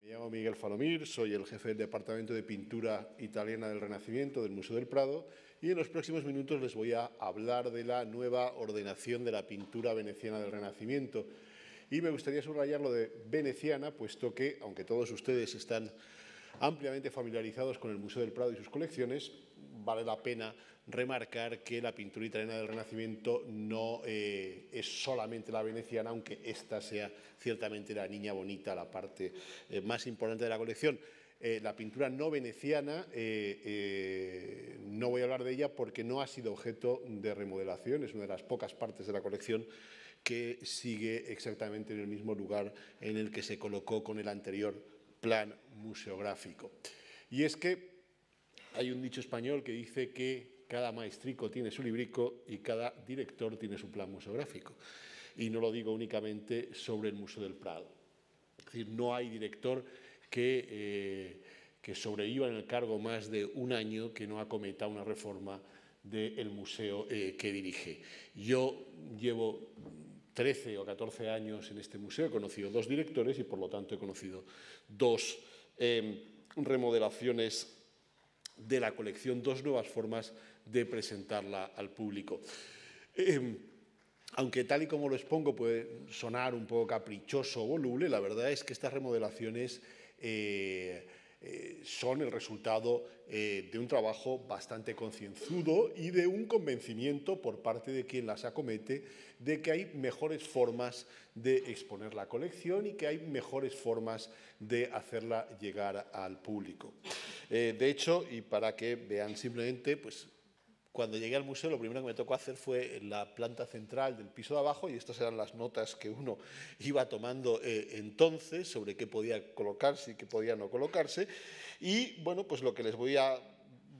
Me llamo Miguel Falomir, soy el jefe del Departamento de Pintura Italiana del Renacimiento del Museo del Prado y en los próximos minutos les voy a hablar de la nueva ordenación de la pintura veneciana del Renacimiento. Y me gustaría subrayar lo de veneciana, puesto que, aunque todos ustedes están ampliamente familiarizados con el Museo del Prado y sus colecciones, vale la pena remarcar que la pintura italiana del Renacimiento no es solamente la veneciana, aunque esta sea ciertamente la niña bonita, la parte más importante de la colección. La pintura no veneciana, no voy a hablar de ella porque no ha sido objeto de remodelación, es una de las pocas partes de la colección que sigue exactamente en el mismo lugar en el que se colocó con el anterior plan museográfico. Y es que hay un dicho español que dice que cada maestrico tiene su librico y cada director tiene su plan museográfico. Y no lo digo únicamente sobre el Museo del Prado. Es decir, no hay director que sobreviva en el cargo más de un año que no acometa una reforma del museo que dirige. Yo llevo 13 o 14 años en este museo, he conocido dos directores y por lo tanto he conocido dos remodelaciones de la colección, dos nuevas formas de presentarla al público. Aunque tal y como lo expongo puede sonar un poco caprichoso o voluble, la verdad es que estas remodelaciones son el resultado de un trabajo bastante concienzudo y de un convencimiento por parte de quien las acomete de que hay mejores formas de exponer la colección y que hay mejores formas de hacerla llegar al público. De hecho, y para que vean simplemente, pues cuando llegué al museo lo primero que me tocó hacer fue en la planta central del piso de abajo, y estas eran las notas que uno iba tomando entonces sobre qué podía colocarse y qué podía no colocarse. Y bueno, pues lo que les voy a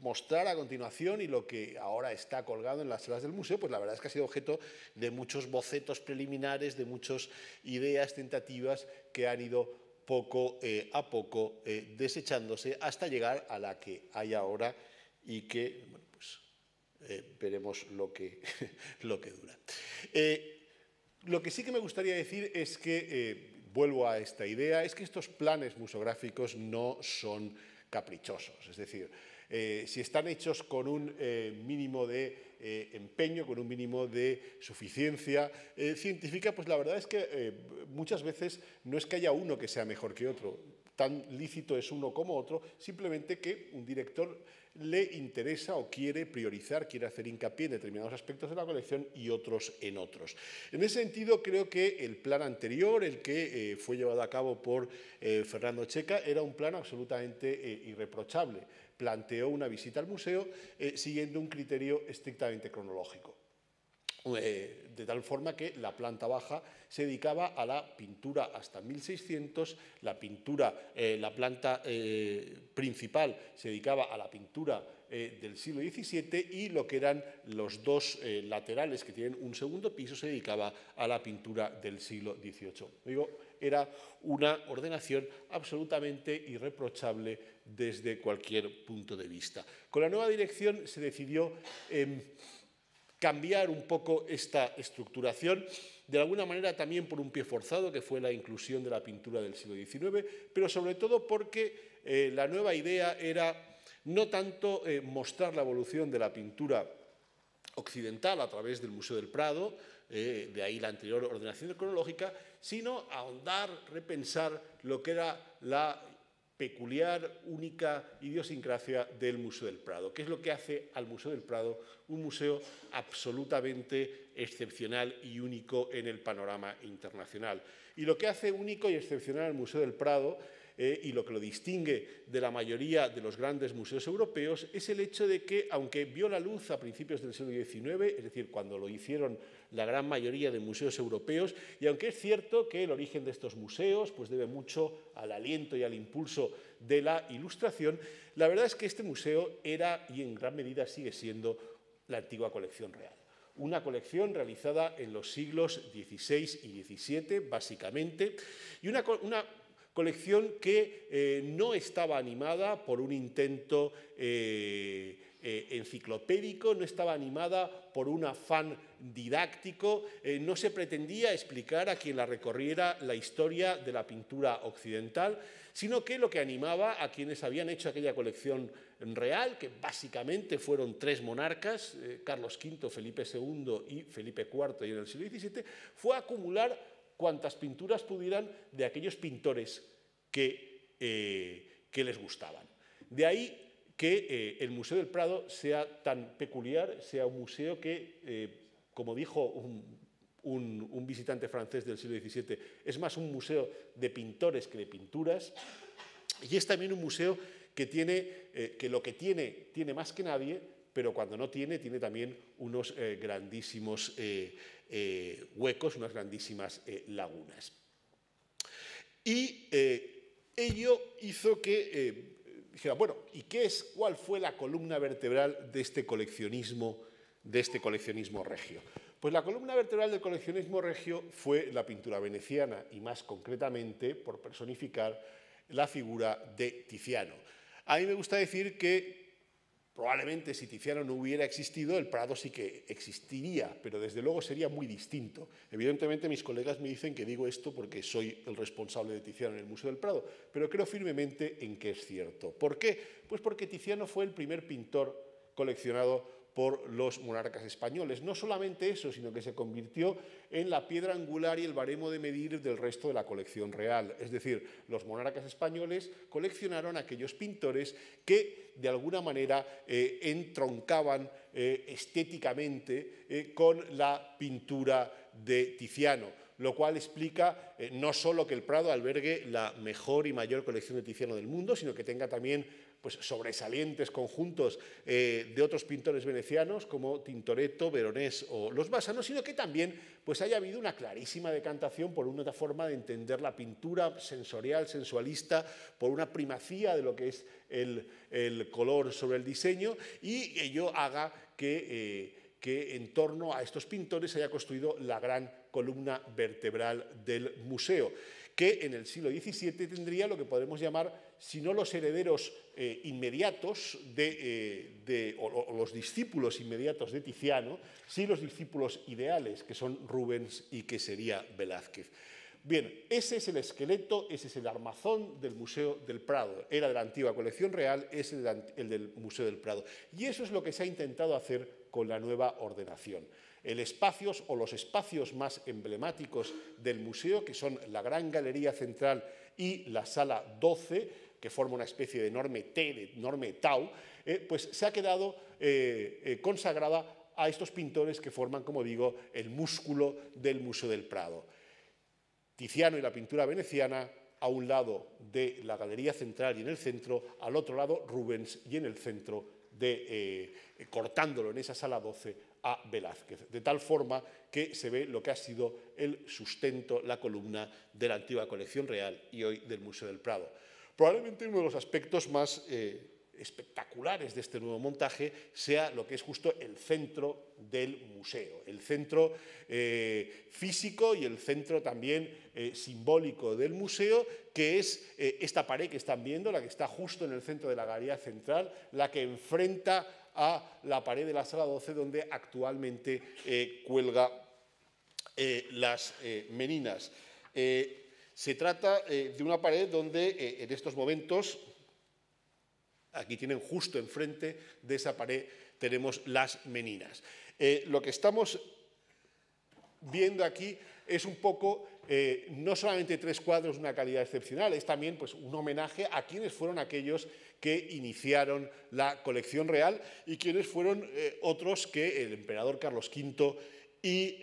mostrar a continuación y lo que ahora está colgado en las salas del museo, pues la verdad es que ha sido objeto de muchos bocetos preliminares, de muchas ideas tentativas que han ido poco a poco desechándose hasta llegar a la que hay ahora y que, bueno, pues veremos lo que dura. Lo que sí que me gustaría decir es que, vuelvo a esta idea, es que estos planes museográficos no son caprichosos. Es decir, si están hechos con un mínimo de empeño, con un mínimo de suficiencia científica, pues la verdad es que muchas veces no es que haya uno que sea mejor que otro. Tan lícito es uno como otro, simplemente que un director le interesa o quiere priorizar, quiere hacer hincapié en determinados aspectos de la colección y otros en otros. En ese sentido, creo que el plan anterior, el que fue llevado a cabo por Fernando Checa, era un plan absolutamente irreprochable. Planteó una visita al museo siguiendo un criterio estrictamente cronológico. De tal forma que la planta baja se dedicaba a la pintura hasta 1600, la planta principal se dedicaba a la pintura del siglo XVII y lo que eran los dos laterales que tienen un segundo piso se dedicaba a la pintura del siglo XVIII. Digo, era una ordenación absolutamente irreprochable desde cualquier punto de vista. Con la nueva dirección se decidió cambiar un poco esta estructuración, de alguna manera también por un pie forzado, que fue la inclusión de la pintura del siglo XIX, pero sobre todo porque la nueva idea era no tanto mostrar la evolución de la pintura occidental a través del Museo del Prado, de ahí la anterior ordenación cronológica, sino ahondar, repensar lo que era la peculiar, única idiosincrasia del Museo del Prado. ¿Qué es lo que hace al Museo del Prado un museo absolutamente excepcional y único en el panorama internacional? Y lo que hace único y excepcional al Museo del Prado y lo que lo distingue de la mayoría de los grandes museos europeos es el hecho de que, aunque vio la luz a principios del siglo XIX, es decir, cuando lo hicieron la gran mayoría de museos europeos, y aunque es cierto que el origen de estos museos pues debe mucho al aliento y al impulso de la Ilustración, la verdad es que este museo era y en gran medida sigue siendo la antigua colección real. Una colección realizada en los siglos XVI y XVII, básicamente, y una Colección que no estaba animada por un intento enciclopédico, no estaba animada por un afán didáctico, no se pretendía explicar a quien la recorriera la historia de la pintura occidental, sino que lo que animaba a quienes habían hecho aquella colección real, que básicamente fueron 3 monarcas, Carlos V, Felipe II y Felipe IV y en el siglo XVII, fue acumular cuantas pinturas pudieran de aquellos pintores que les gustaban. De ahí que el Museo del Prado sea tan peculiar, sea un museo que, como dijo un visitante francés del siglo XVII, es más un museo de pintores que de pinturas, y es también un museo que lo que tiene más que nadie, pero cuando no tiene también unos grandísimos huecos, unas grandísimas lagunas. Y ello hizo que dijera, bueno, ¿y cuál fue la columna vertebral de este coleccionismo regio? Pues la columna vertebral del coleccionismo regio fue la pintura veneciana y más concretamente, por personificar, la figura de Tiziano. A mí me gusta decir que probablemente si Tiziano no hubiera existido, el Prado sí que existiría, pero desde luego sería muy distinto. Evidentemente mis colegas me dicen que digo esto porque soy el responsable de Tiziano en el Museo del Prado, pero creo firmemente en que es cierto. ¿Por qué? Pues porque Tiziano fue el primer pintor coleccionado por los monarcas españoles. No solamente eso, sino que se convirtió en la piedra angular y el baremo de medir del resto de la colección real. Es decir, los monarcas españoles coleccionaron aquellos pintores que, de alguna manera, entroncaban estéticamente con la pintura de Tiziano, lo cual explica no solo que el Prado albergue la mejor y mayor colección de Tiziano del mundo, sino que tenga también sobresalientes conjuntos de otros pintores venecianos como Tintoretto, Veronés o los Bassano, sino que también haya habido una clarísima decantación por una forma de entender la pintura sensorial, sensualista, por una primacía de lo que es el color sobre el diseño, y ello haga que en torno a estos pintores se haya construido la gran columna vertebral del museo, que en el siglo XVII tendría lo que podemos llamar, si no los herederos inmediatos o los discípulos inmediatos de Tiziano, sí los discípulos ideales, que son Rubens y que sería Velázquez. Bien, ese es el esqueleto, ese es el armazón del Museo del Prado. Era de la antigua colección real, es el del Museo del Prado. Y eso es lo que se ha intentado hacer con la nueva ordenación. Los espacios más emblemáticos del museo, que son la gran galería central y la sala 12, que forma una especie de enorme T, de enorme tau, pues se ha quedado consagrada a estos pintores que forman, como digo, el músculo del Museo del Prado. Tiziano y la pintura veneciana, a un lado de la galería central y en el centro, al otro lado Rubens y en el centro, cortándolo en esa sala 12, a Velázquez, de tal forma que se ve lo que ha sido el sustento, la columna de la antigua colección real y hoy del Museo del Prado. Probablemente uno de los aspectos más espectaculares de este nuevo montaje sea lo que es justo el centro del museo, el centro físico y el centro también simbólico del museo, que es esta pared que están viendo, la que está justo en el centro de la galería central, la que enfrenta a la pared de la sala 12, donde actualmente cuelga las meninas. Se trata de una pared donde en estos momentos, aquí tienen justo enfrente de esa pared, tenemos las meninas. Lo que estamos viendo aquí es un poco, no solamente 3 cuadros de una calidad excepcional, es también un homenaje a quienes fueron aquellos que iniciaron la colección real y quienes fueron otros que el emperador Carlos V y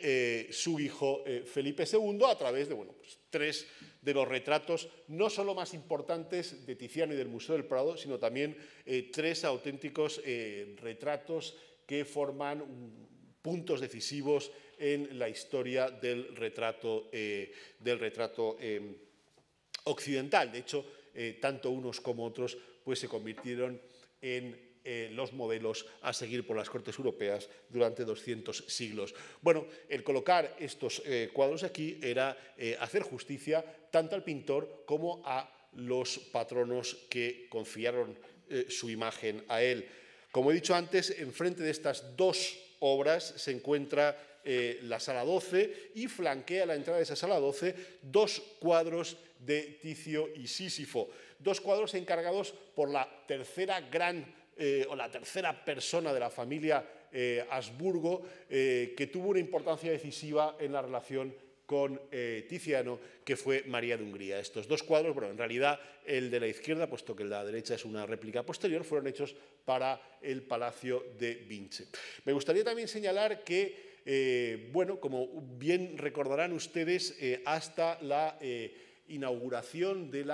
su hijo Felipe II, a través de 3 de los retratos no solo más importantes de Tiziano y del Museo del Prado, sino también 3 auténticos retratos que forman puntos decisivos en la historia del retrato occidental. De hecho, tanto unos como otros se convirtieron en los modelos a seguir por las cortes europeas durante 200 siglos. Bueno, el colocar estos cuadros aquí era hacer justicia tanto al pintor como a los patronos que confiaron su imagen a él. Como he dicho antes, enfrente de estas dos obras se encuentra la sala 12 y flanquea la entrada de esa sala 12 dos cuadros de Ticio y Sísifo, dos cuadros encargados por la tercera persona de la familia Habsburgo, que tuvo una importancia decisiva en la relación con Tiziano, que fue María de Hungría. Estos dos cuadros, bueno, en realidad el de la izquierda, puesto que el de la derecha es una réplica posterior, fueron hechos para el Palacio de Vinci. Me gustaría también señalar que, bueno, como bien recordarán ustedes, hasta la inauguración del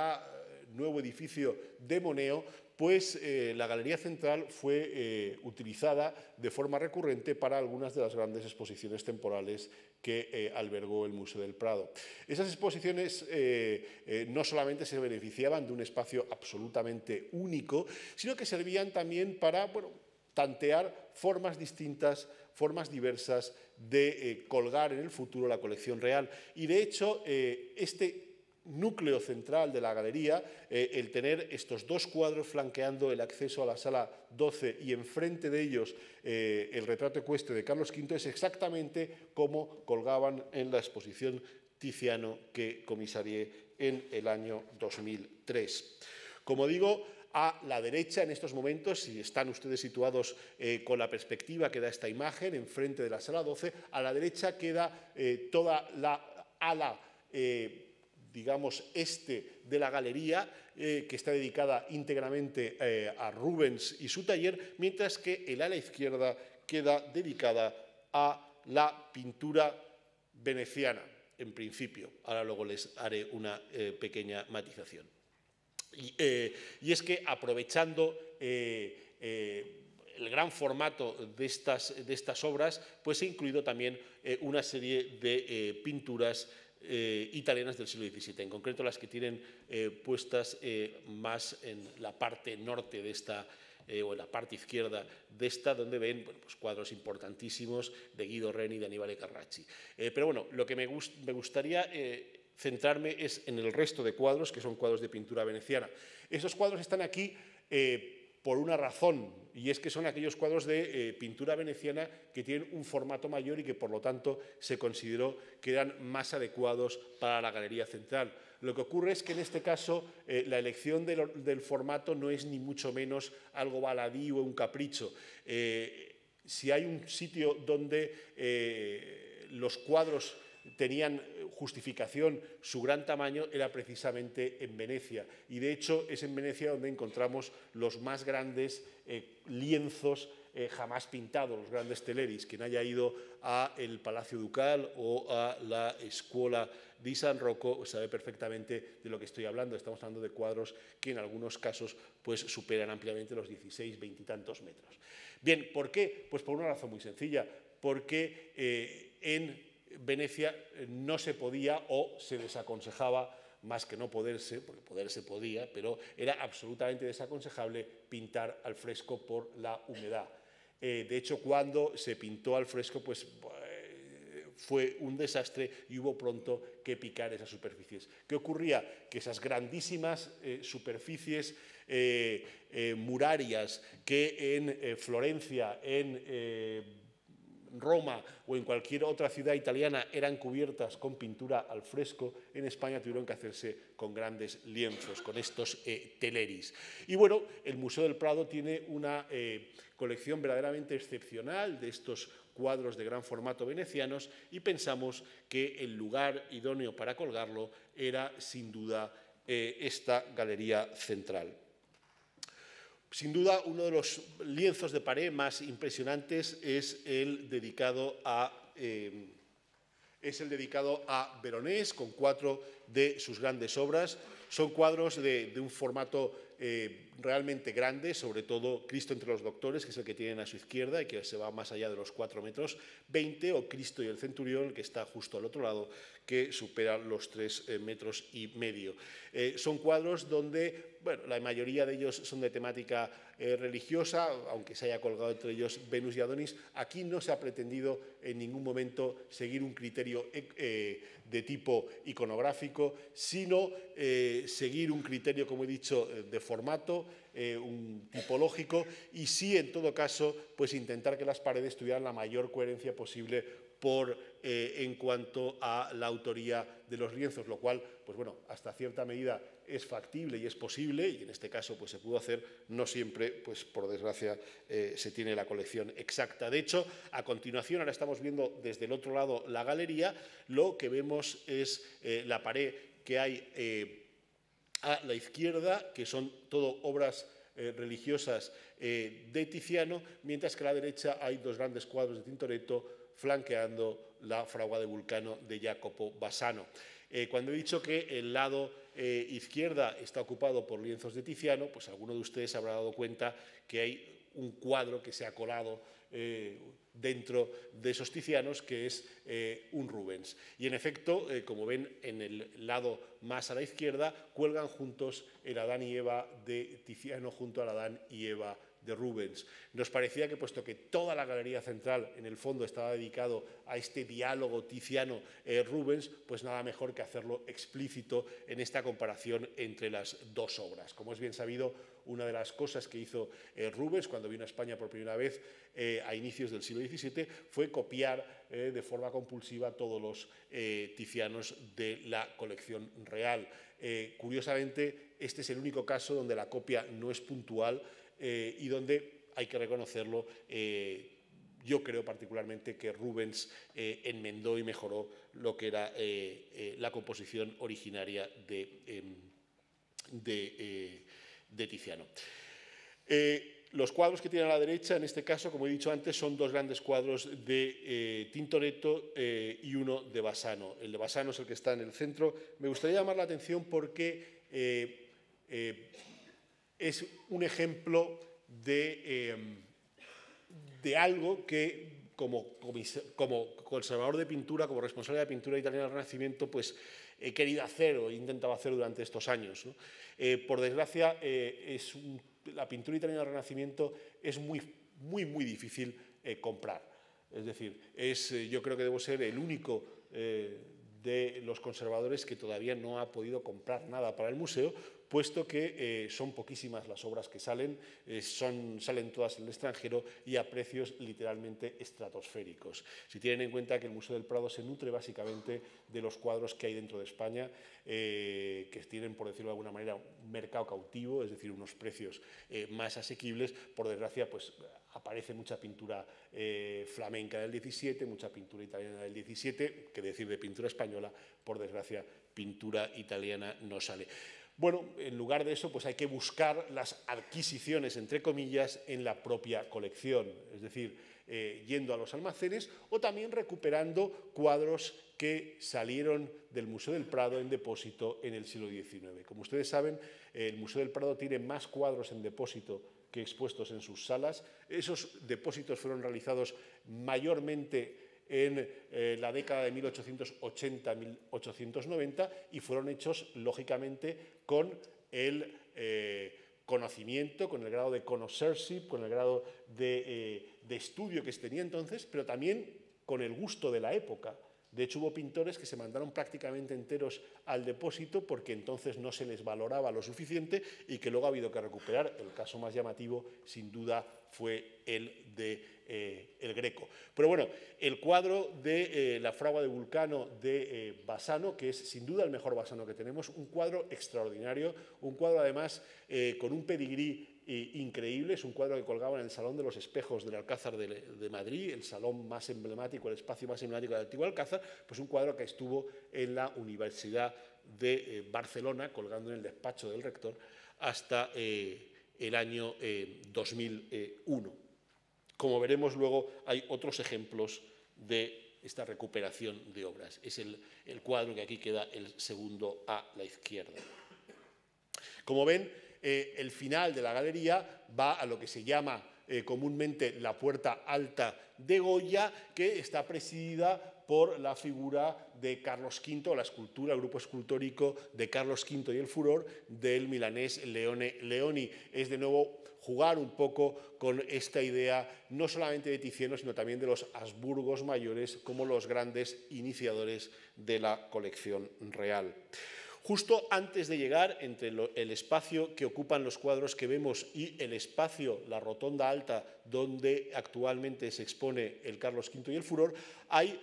nuevo edificio de Moneo, pues la Galería Central fue utilizada de forma recurrente para algunas de las grandes exposiciones temporales que albergó el Museo del Prado. Esas exposiciones no solamente se beneficiaban de un espacio absolutamente único, sino que servían también para, bueno, tantear formas distintas, formas diversas de colgar en el futuro la colección real. Y de hecho, este núcleo central de la galería, el tener estos dos cuadros flanqueando el acceso a la sala 12 y enfrente de ellos el retrato ecuestre de Carlos V, es exactamente como colgaban en la exposición Tiziano que comisarié en el año 2003. Como digo, a la derecha, en estos momentos, si están ustedes situados con la perspectiva que da esta imagen, enfrente de la sala 12, a la derecha queda toda la ala digamos, este de la galería, que está dedicada íntegramente a Rubens y su taller, mientras que el ala izquierda queda dedicada a la pintura veneciana, en principio. Ahora luego les haré una pequeña matización. Y es que, aprovechando el gran formato de estas obras, pues he incluido también una serie de pinturas italianas del siglo XVII, en concreto las que tienen puestas más en la parte norte de esta, o en la parte izquierda de esta, donde ven, bueno, pues cuadros importantísimos de Guido Reni, de Annibale Carracci. Pero bueno, lo que me gustaría centrarme es en el resto de cuadros, que son cuadros de pintura veneciana. Esos cuadros están aquí por una razón, y es que son aquellos cuadros de pintura veneciana que tienen un formato mayor y que, por lo tanto, se consideró que eran más adecuados para la Galería Central. Lo que ocurre es que, en este caso, la elección del formato no es ni mucho menos algo baladí o un capricho. Si hay un sitio donde los cuadros tenían justificación su gran tamaño, era precisamente en Venecia. Y de hecho es en Venecia donde encontramos los más grandes lienzos jamás pintados, los grandes teleris. Quien haya ido al Palacio Ducal o a la Escuela di San Rocco sabe perfectamente de lo que estoy hablando. Estamos hablando de cuadros que en algunos casos pues, superan ampliamente los 16, 20 y tantos metros. Bien, ¿por qué? Pues por una razón muy sencilla, porque en Venecia no se podía o se desaconsejaba, más que no poderse, porque poderse podía, pero era absolutamente desaconsejable pintar al fresco por la humedad. De hecho, cuando se pintó al fresco, pues fue un desastre y hubo pronto que picar esas superficies. ¿Qué ocurría? Que esas grandísimas superficies murarias que en Florencia, en Roma o en cualquier otra ciudad italiana eran cubiertas con pintura al fresco, en España tuvieron que hacerse con grandes lienzos, con estos teleris. Y bueno, el Museo del Prado tiene una colección verdaderamente excepcional de estos cuadros de gran formato venecianos y pensamos que el lugar idóneo para colgarlo era, sin duda, esta Galería Central. Sin duda, uno de los lienzos de pared más impresionantes es el dedicado a Veronés, con 4 de sus grandes obras. Son cuadros de un formato realmente grandes, sobre todo Cristo entre los doctores, que es el que tienen a su izquierda y que se va más allá de los 4,20 metros, o Cristo y el centurión, que está justo al otro lado, que supera los 3,5 metros. Son cuadros donde, bueno, la mayoría de ellos son de temática religiosa, aunque se haya colgado entre ellos Venus y Adonis. Aquí no se ha pretendido en ningún momento seguir un criterio de tipo iconográfico, sino seguir un criterio, como he dicho, de formato, un tipológico, y sí, en todo caso, pues intentar que las paredes tuvieran la mayor coherencia posible en cuanto a la autoría de los lienzos, lo cual, pues bueno, hasta cierta medida es factible y es posible, y en este caso pues se pudo hacer. No siempre, pues por desgracia, se tiene la colección exacta. De hecho, a continuación, ahora estamos viendo desde el otro lado la galería, lo que vemos es la pared que hay a la izquierda, que son todo obras religiosas de Tiziano, mientras que a la derecha hay dos grandes cuadros de Tintoretto flanqueando la fragua de Vulcano de Jacopo Bassano. Cuando he dicho que el lado izquierda está ocupado por lienzos de Tiziano, pues alguno de ustedes habrá dado cuenta que hay un cuadro que se ha colado dentro de esos Tizianos, que es un Rubens. Y en efecto, como ven en el lado más a la izquierda, cuelgan juntos el Adán y Eva de Tiziano junto al Adán y Eva de Rubens. Nos parecía que, puesto que toda la galería central en el fondo estaba dedicado a este diálogo Tiziano-Rubens, pues nada mejor que hacerlo explícito en esta comparación entre las dos obras. Como es bien sabido, una de las cosas que hizo Rubens cuando vino a España por primera vez a inicios del siglo XVII fue copiar de forma compulsiva todos los Tizianos de la colección real. Curiosamente, este es el único caso donde la copia no es puntual y donde, hay que reconocerlo, yo creo particularmente que Rubens enmendó y mejoró lo que era la composición originaria de Tiziano. Los cuadros que tienen a la derecha, en este caso, como he dicho antes, son dos grandes cuadros de Tintoretto y uno de Bassano. El de Bassano es el que está en el centro. Me gustaría llamar la atención porque es un ejemplo de algo que, como conservador de pintura, como responsable de la pintura italiana del Renacimiento, pues he querido hacer o he intentado hacer durante estos años, ¿no? Por desgracia, la pintura italiana del Renacimiento es muy difícil comprar. Es decir, yo creo que debo ser el único de los conservadores que todavía no ha podido comprar nada para el museo, puesto que son poquísimas las obras que salen, salen todas en el extranjero y a precios literalmente estratosféricos. Si tienen en cuenta que el Museo del Prado se nutre básicamente de los cuadros que hay dentro de España, que tienen, por decirlo de alguna manera, un mercado cautivo, es decir, unos precios más asequibles, por desgracia, pues aparece mucha pintura flamenca del 17, mucha pintura italiana del 17, que decir de pintura española, por desgracia, pintura italiana no sale. Bueno, en lugar de eso, pues hay que buscar las adquisiciones, entre comillas, en la propia colección, es decir, yendo a los almacenes o también recuperando cuadros que salieron del Museo del Prado en depósito en el siglo XIX. Como ustedes saben, el Museo del Prado tiene más cuadros en depósito que expuestos en sus salas. Esos depósitos fueron realizados mayormente en la década de 1880-1890 y fueron hechos, lógicamente, con el conocimiento, con el grado de connoisseurship, con el grado de estudio que se tenía entonces, pero también con el gusto de la época. De hecho, hubo pintores que se mandaron prácticamente enteros al depósito porque entonces no se les valoraba lo suficiente y que luego ha habido que recuperar. El caso más llamativo, sin duda, fue el de el Greco. Pero bueno, el cuadro de la fragua de Vulcano de Bassano, que es sin duda el mejor Bassano que tenemos, un cuadro extraordinario, un cuadro además con un pedigrí increíble. Es un cuadro que colgaba en el Salón de los Espejos del Alcázar de Madrid, el salón más emblemático, el espacio más emblemático del antiguo Alcázar, pues un cuadro que estuvo en la Universidad de Barcelona, colgando en el despacho del rector, hasta el año 2001. Como veremos luego, hay otros ejemplos de esta recuperación de obras. Es el cuadro que aquí queda el segundo a la izquierda. Como ven, El final de la galería va a lo que se llama comúnmente la puerta alta de Goya, que está presidida por la figura de Carlos V, la escultura, el grupo escultórico de Carlos V y el furor del milanés Leone Leoni. Es de nuevo jugar un poco con esta idea no solamente de Tiziano, sino también de los Habsburgos mayores como los grandes iniciadores de la colección real. Justo antes de llegar entre el espacio que ocupan los cuadros que vemos y el espacio, la rotonda alta, donde actualmente se expone el Carlos V y el furor, hay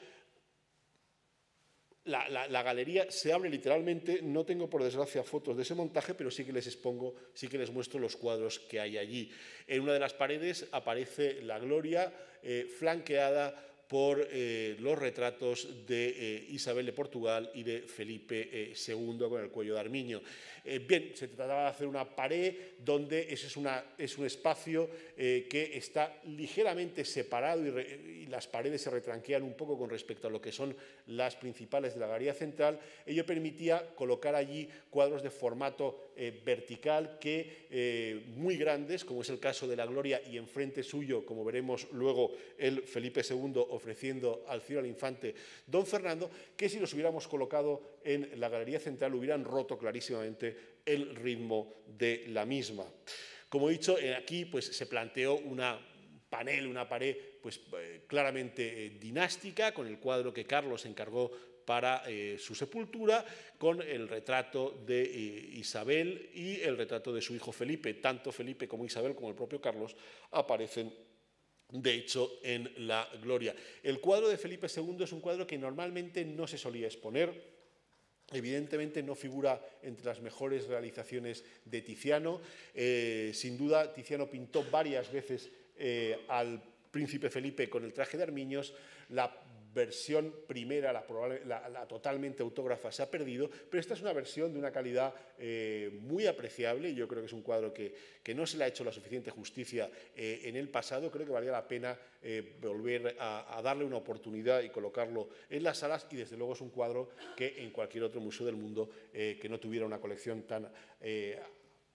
la galería se abre literalmente. No tengo, por desgracia, fotos de ese montaje, pero sí que les expongo, sí que les muestro los cuadros que hay allí. En una de las paredes aparece la Gloria, flanqueada por los retratos de Isabel de Portugal y de Felipe II con el cuello de armiño. Bien, se trataba de hacer una pared donde ese es un espacio que está ligeramente separado y las paredes se retranquean un poco con respecto a lo que son las principales de la galería central. Ello permitía colocar allí cuadros de formato vertical muy grandes, como es el caso de la Gloria, y enfrente suyo, como veremos luego, el Felipe II ofreciendo al cielo al infante don Fernando, que si los hubiéramos colocado en la galería central hubieran roto clarísimamente el ritmo de la misma. Como he dicho, aquí pues, se planteó una pared pues, claramente dinástica, con el cuadro que Carlos encargó para su sepultura, con el retrato de Isabel y el retrato de su hijo Felipe. Tanto Felipe como Isabel, como el propio Carlos, aparecen de hecho en la Gloria. El cuadro de Felipe II es un cuadro que normalmente no se solía exponer. Evidentemente no figura entre las mejores realizaciones de Tiziano. Sin duda, Tiziano pintó varias veces al príncipe Felipe con el traje de armiños. La versión primera, la totalmente autógrafa, se ha perdido, pero esta es una versión de una calidad muy apreciable. Yo creo que es un cuadro que no se le ha hecho la suficiente justicia en el pasado. Creo que valía la pena volver a darle una oportunidad y colocarlo en las salas, y desde luego es un cuadro que en cualquier otro museo del mundo que no tuviera una colección tan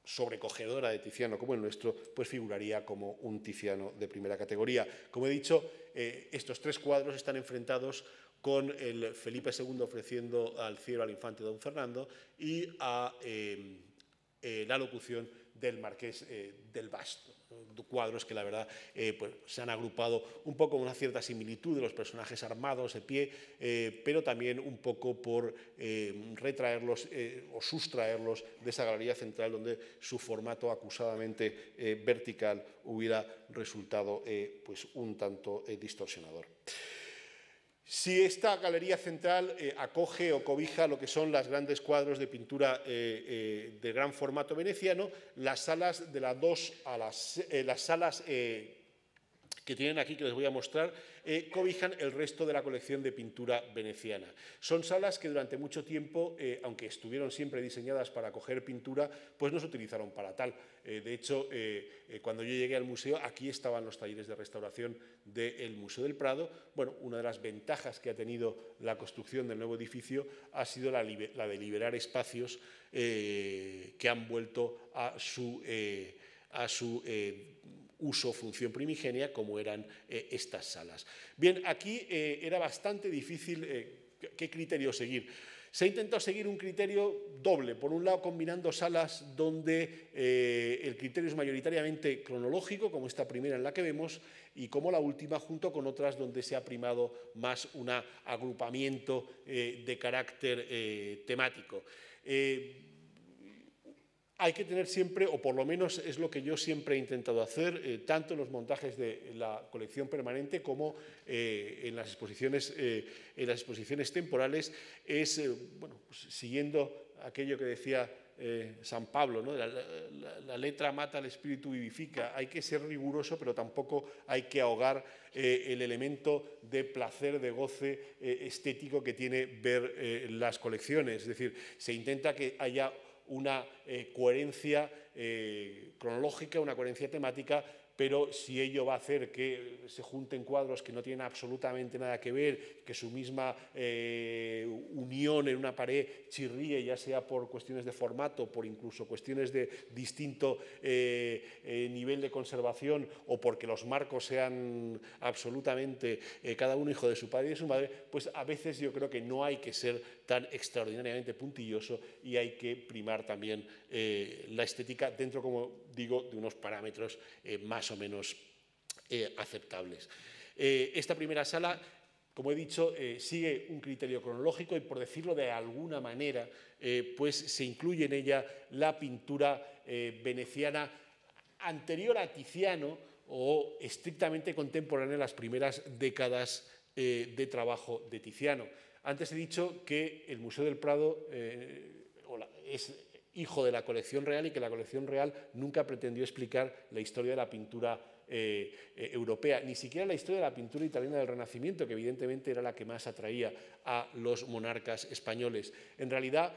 sobrecogedora de Tiziano como el nuestro, pues figuraría como un Tiziano de primera categoría. Como he dicho, estos tres cuadros están enfrentados con el Felipe II ofreciendo al cielo al infante don Fernando y a la locución del marqués del Basto. Cuadros que la verdad pues, se han agrupado un poco con una cierta similitud de los personajes armados de pie, pero también un poco por retraerlos o sustraerlos de esa galería central donde su formato acusadamente vertical hubiera resultado pues, un tanto distorsionador. Si esta galería central acoge o cobija lo que son los grandes cuadros de pintura de gran formato veneciano, las salas de las las salas que tienen aquí, que les voy a mostrar, cobijan el resto de la colección de pintura veneciana. Son salas que durante mucho tiempo, aunque estuvieron siempre diseñadas para acoger pintura, pues no se utilizaron para tal. De hecho, cuando yo llegué al museo, aquí estaban los talleres de restauración del Museo del Prado. Bueno, una de las ventajas que ha tenido la construcción del nuevo edificio ha sido la de liberar espacios que han vuelto a su uso, función primigenia, como eran estas salas. Bien, aquí era bastante difícil qué criterio seguir. Se ha intentado seguir un criterio doble. Por un lado, combinando salas donde el criterio es mayoritariamente cronológico, como esta primera en la que vemos, y como la última, junto con otras donde se ha primado más un agrupamiento de carácter temático. Hay que tener siempre, o por lo menos es lo que yo siempre he intentado hacer, tanto en los montajes de la colección permanente como en las exposiciones temporales, es, bueno, pues, siguiendo aquello que decía San Pablo, ¿no? La letra mata, el espíritu vivifica. Hay que ser riguroso, pero tampoco hay que ahogar el elemento de placer, de goce estético que tiene ver las colecciones. Es decir, se intenta que haya una coherencia cronológica, una coherencia temática, pero si ello va a hacer que se junten cuadros que no tienen absolutamente nada que ver, que su misma unión en una pared chirríe, ya sea por cuestiones de formato, por incluso cuestiones de distinto nivel de conservación o porque los marcos sean absolutamente cada uno hijo de su padre y de su madre, pues a veces yo creo que no hay que ser tan extraordinariamente puntilloso y hay que primar también la estética dentro, como digo, de unos parámetros más o menos aceptables. Esta primera sala, como he dicho, sigue un criterio cronológico y, por decirlo de alguna manera, pues se incluye en ella la pintura veneciana anterior a Tiziano o estrictamente contemporánea en las primeras décadas de trabajo de Tiziano. Antes he dicho que el Museo del Prado es hijo de la colección real y que la colección real nunca pretendió explicar la historia de la pintura europea, ni siquiera la historia de la pintura italiana del Renacimiento, que evidentemente era la que más atraía a los monarcas españoles. En realidad,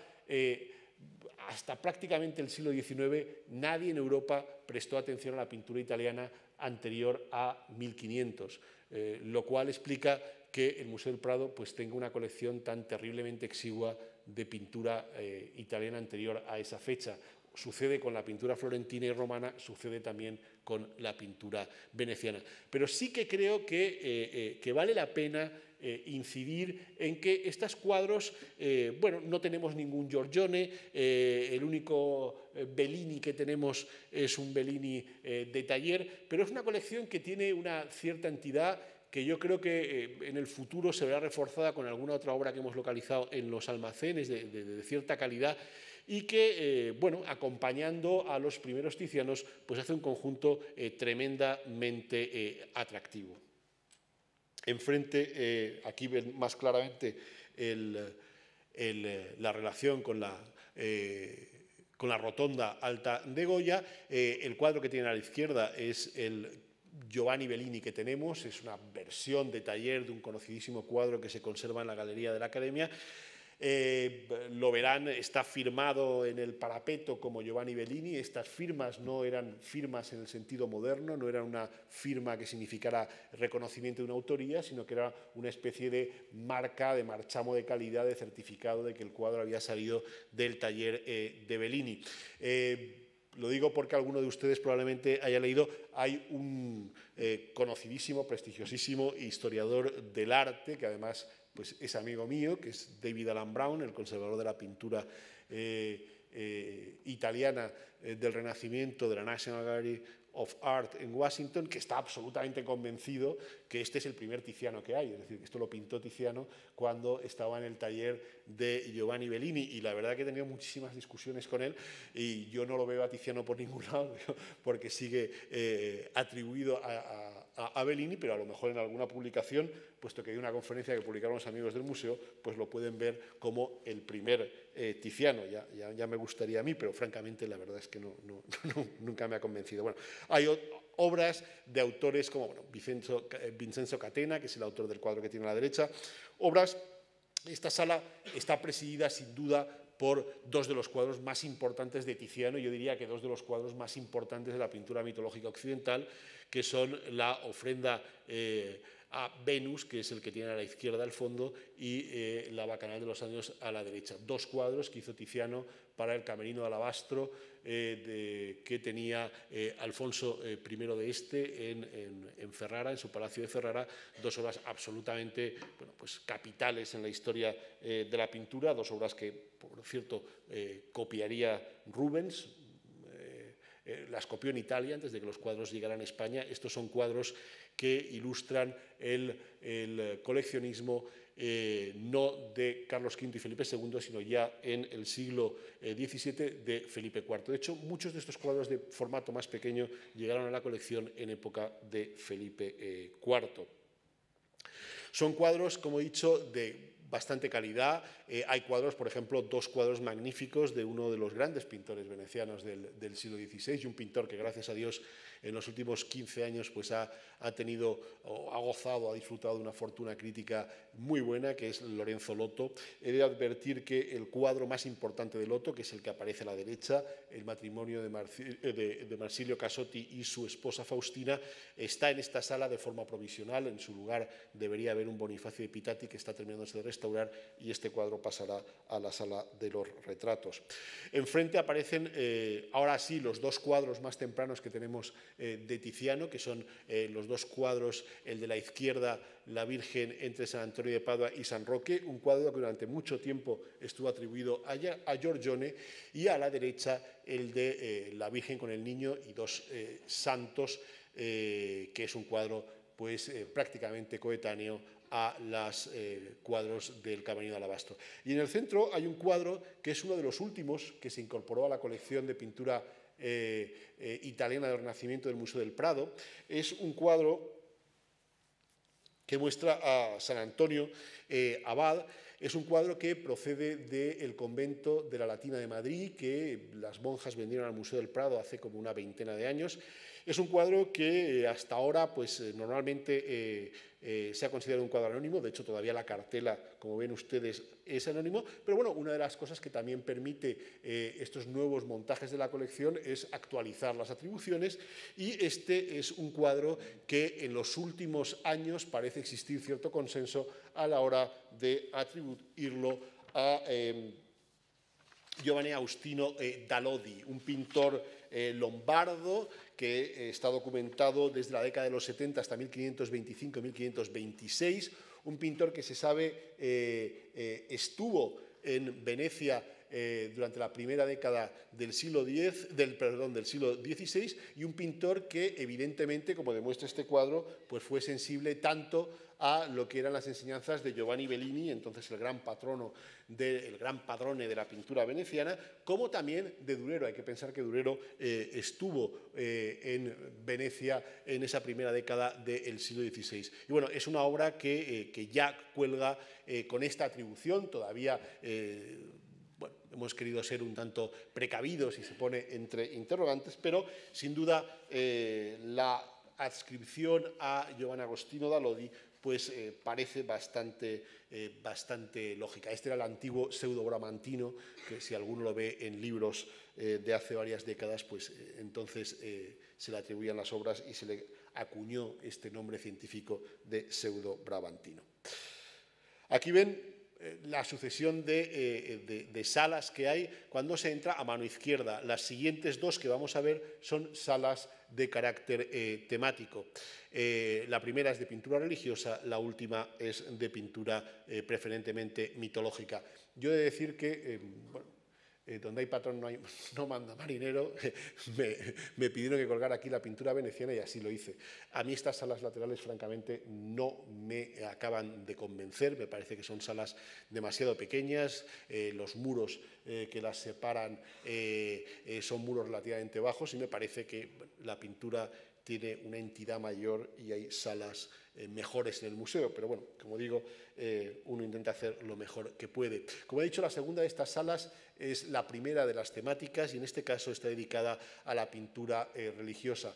hasta prácticamente el siglo XIX, nadie en Europa prestó atención a la pintura italiana anterior a 1500, lo cual explica que el Museo del Prado pues, tenga una colección tan terriblemente exigua de pintura italiana anterior a esa fecha. Sucede con la pintura florentina y romana, sucede también con la pintura veneciana. Pero sí que creo que vale la pena incidir en que estos cuadros, bueno, no tenemos ningún Giorgione, el único Bellini que tenemos es un Bellini de taller, pero es una colección que tiene una cierta entidad que yo creo que en el futuro se verá reforzada con alguna otra obra que hemos localizado en los almacenes de cierta calidad y que, bueno, acompañando a los primeros tizianos, pues hace un conjunto tremendamente atractivo. Enfrente, aquí ven más claramente la relación con la rotonda alta de Goya. El cuadro que tiene a la izquierda es el Giovanni Bellini que tenemos, es una versión de taller de un conocidísimo cuadro que se conserva en la Galería de la Academia. Lo verán, está firmado en el parapeto como Giovanni Bellini. Estas firmas no eran firmas en el sentido moderno, no era una firma que significara reconocimiento de una autoría, sino que era una especie de marca, de marchamo de calidad, de certificado de que el cuadro había salido del taller de Bellini. Lo digo porque alguno de ustedes probablemente haya leído, hay un conocidísimo, prestigiosísimo historiador del arte, que además pues, es amigo mío, que es David Alan Brown, el conservador de la pintura italiana del Renacimiento, de la National Gallery of Art en Washington, que está absolutamente convencido que este es el primer Tiziano que hay, es decir, que esto lo pintó Tiziano cuando estaba en el taller de Giovanni Bellini, y la verdad que he tenido muchísimas discusiones con él y yo no lo veo a Tiziano por ningún lado porque sigue atribuido a Bellini, pero a lo mejor en alguna publicación, puesto que hay una conferencia que publicaron los amigos del museo, pues lo pueden ver como el primer Tiziano. Ya me gustaría a mí, pero francamente la verdad es que nunca me ha convencido. Bueno, hay obras de autores como bueno, Vincenzo Catena, que es el autor del cuadro que tiene a la derecha. Esta sala está presidida sin duda por dos de los cuadros más importantes de Tiziano, yo diría que dos de los cuadros más importantes de la pintura mitológica occidental, que son la ofrenda a Venus, que es el que tiene a la izquierda al fondo, y la Bacanal de los Años a la derecha. Dos cuadros que hizo Tiziano para el camerino de alabastro que tenía Alfonso I de Este en Ferrara, en su palacio de Ferrara, dos obras absolutamente bueno, pues capitales en la historia de la pintura, dos obras que, por cierto, copiaría Rubens. Las copió en Italia antes de que los cuadros llegaran a España. Estos son cuadros que ilustran el coleccionismo no de Carlos V y Felipe II, sino ya en el siglo XVII de Felipe IV. De hecho, muchos de estos cuadros de formato más pequeño llegaron a la colección en época de Felipe IV. Son cuadros, como he dicho, de bastante calidad. Hay cuadros, por ejemplo, dos cuadros magníficos de uno de los grandes pintores venecianos del siglo XVI y un pintor que, gracias a Dios, en los últimos 15 años pues ha tenido, o ha gozado, ha disfrutado de una fortuna crítica muy buena, que es Lorenzo Lotto. He de advertir que el cuadro más importante de Lotto, que es el que aparece a la derecha, el matrimonio de Marsilio Casotti y su esposa Faustina, está en esta sala de forma provisional. En su lugar debería haber un Bonifacio de Pitati que está terminándose de restaurar, y este cuadro pasará a la sala de los retratos. Enfrente aparecen ahora sí los dos cuadros más tempranos que tenemos de Tiziano, que son los dos cuadros, el de la izquierda, la Virgen entre San Antonio de Padua y San Roque, un cuadro que durante mucho tiempo estuvo atribuido a Giorgione, y a la derecha el de la Virgen con el Niño y dos santos, que es un cuadro pues prácticamente coetáneo a los cuadros del Camerino de Alabastro. Y en el centro hay un cuadro que es uno de los últimos que se incorporó a la colección de pintura italiana del Renacimiento del Museo del Prado. Es un cuadro que muestra a San Antonio abad. Es un cuadro que procede del convento de la Latina de Madrid, que las monjas vendieron al Museo del Prado hace como una veintena de años. Es un cuadro que hasta ahora pues, normalmente se ha considerado un cuadro anónimo. De hecho, todavía la cartela, como ven ustedes, es anónimo. Pero bueno, una de las cosas que también permite estos nuevos montajes de la colección es actualizar las atribuciones, y este es un cuadro que en los últimos años parece existir cierto consenso a la hora de atribuirlo a Giovanni Agostino da Lodi, un pintor lombardo que está documentado desde la década de los 70 hasta 1525-1526, un pintor que se sabe estuvo en Venecia durante la primera década del siglo XVI, y un pintor que evidentemente, como demuestra este cuadro, pues fue sensible tanto a lo que eran las enseñanzas de Giovanni Bellini, entonces el gran padrone de la pintura veneciana, como también de Durero. Hay que pensar que Durero estuvo en Venecia en esa primera década del siglo XVI. Y bueno, es una obra que ya cuelga con esta atribución. Todavía bueno, hemos querido ser un tanto precavidos y se pone entre interrogantes, pero sin duda la adscripción a Giovanni Agostino da Lodi pues parece bastante lógica. Este era el antiguo pseudo-bramantino, que si alguno lo ve en libros de hace varias décadas, pues entonces se le atribuían las obras y se le acuñó este nombre científico de pseudo-bramantino. Aquí ven la sucesión de salas que hay cuando se entra a mano izquierda. Las siguientes dos que vamos a ver son salas de carácter temático. La primera es de pintura religiosa, la última es de pintura preferentemente mitológica. Yo he de decir que, bueno, donde hay patrón no manda marinero. Me pidieron que colgara aquí la pintura veneciana y así lo hice. A mí estas salas laterales, francamente, no me acaban de convencer. Me parece que son salas demasiado pequeñas. Los muros que las separan son muros relativamente bajos, y me parece que la pintura tiene una entidad mayor y hay salas mejores en el museo. Pero bueno, como digo, uno intenta hacer lo mejor que puede. Como he dicho, la segunda de estas salas es la primera de las temáticas, y en este caso está dedicada a la pintura religiosa.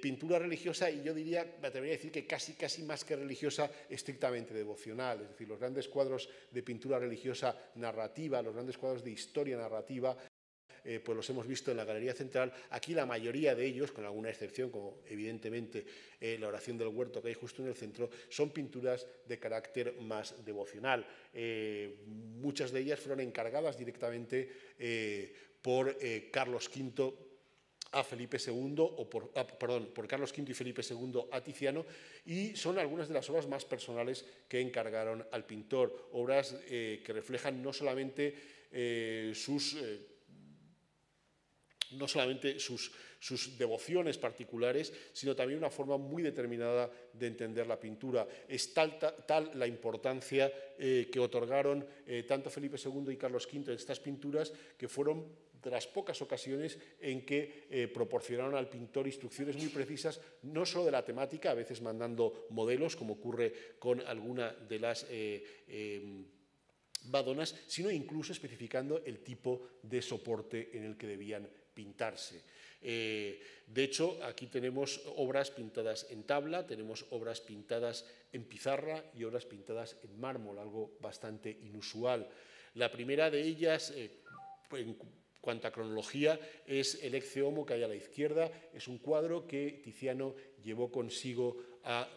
Pintura religiosa, y yo diría, me atrevería a decir que casi más que religiosa, estrictamente devocional. Es decir, los grandes cuadros de pintura religiosa narrativa, los grandes cuadros de historia narrativa, pues los hemos visto en la Galería Central. Aquí la mayoría de ellos, con alguna excepción, como evidentemente la Oración del Huerto que hay justo en el centro, son pinturas de carácter más devocional. Muchas de ellas fueron encargadas directamente por Carlos V a Felipe II, por Carlos V y Felipe II a Tiziano, y son algunas de las obras más personales que encargaron al pintor, obras que reflejan no solamente sus devociones particulares, sino también una forma muy determinada de entender la pintura. Es tal la importancia que otorgaron tanto Felipe II y Carlos V a estas pinturas, que fueron de las pocas ocasiones en que proporcionaron al pintor instrucciones muy precisas, no solo de la temática, a veces mandando modelos, como ocurre con alguna de las Madonas, sino incluso especificando el tipo de soporte en el que debían pintarse. De hecho, aquí tenemos obras pintadas en tabla, tenemos obras pintadas en pizarra y obras pintadas en mármol, algo bastante inusual. La primera de ellas, en cuanto a cronología, es el Ecce Homo, que hay a la izquierda. Es un cuadro que Tiziano llevó consigo a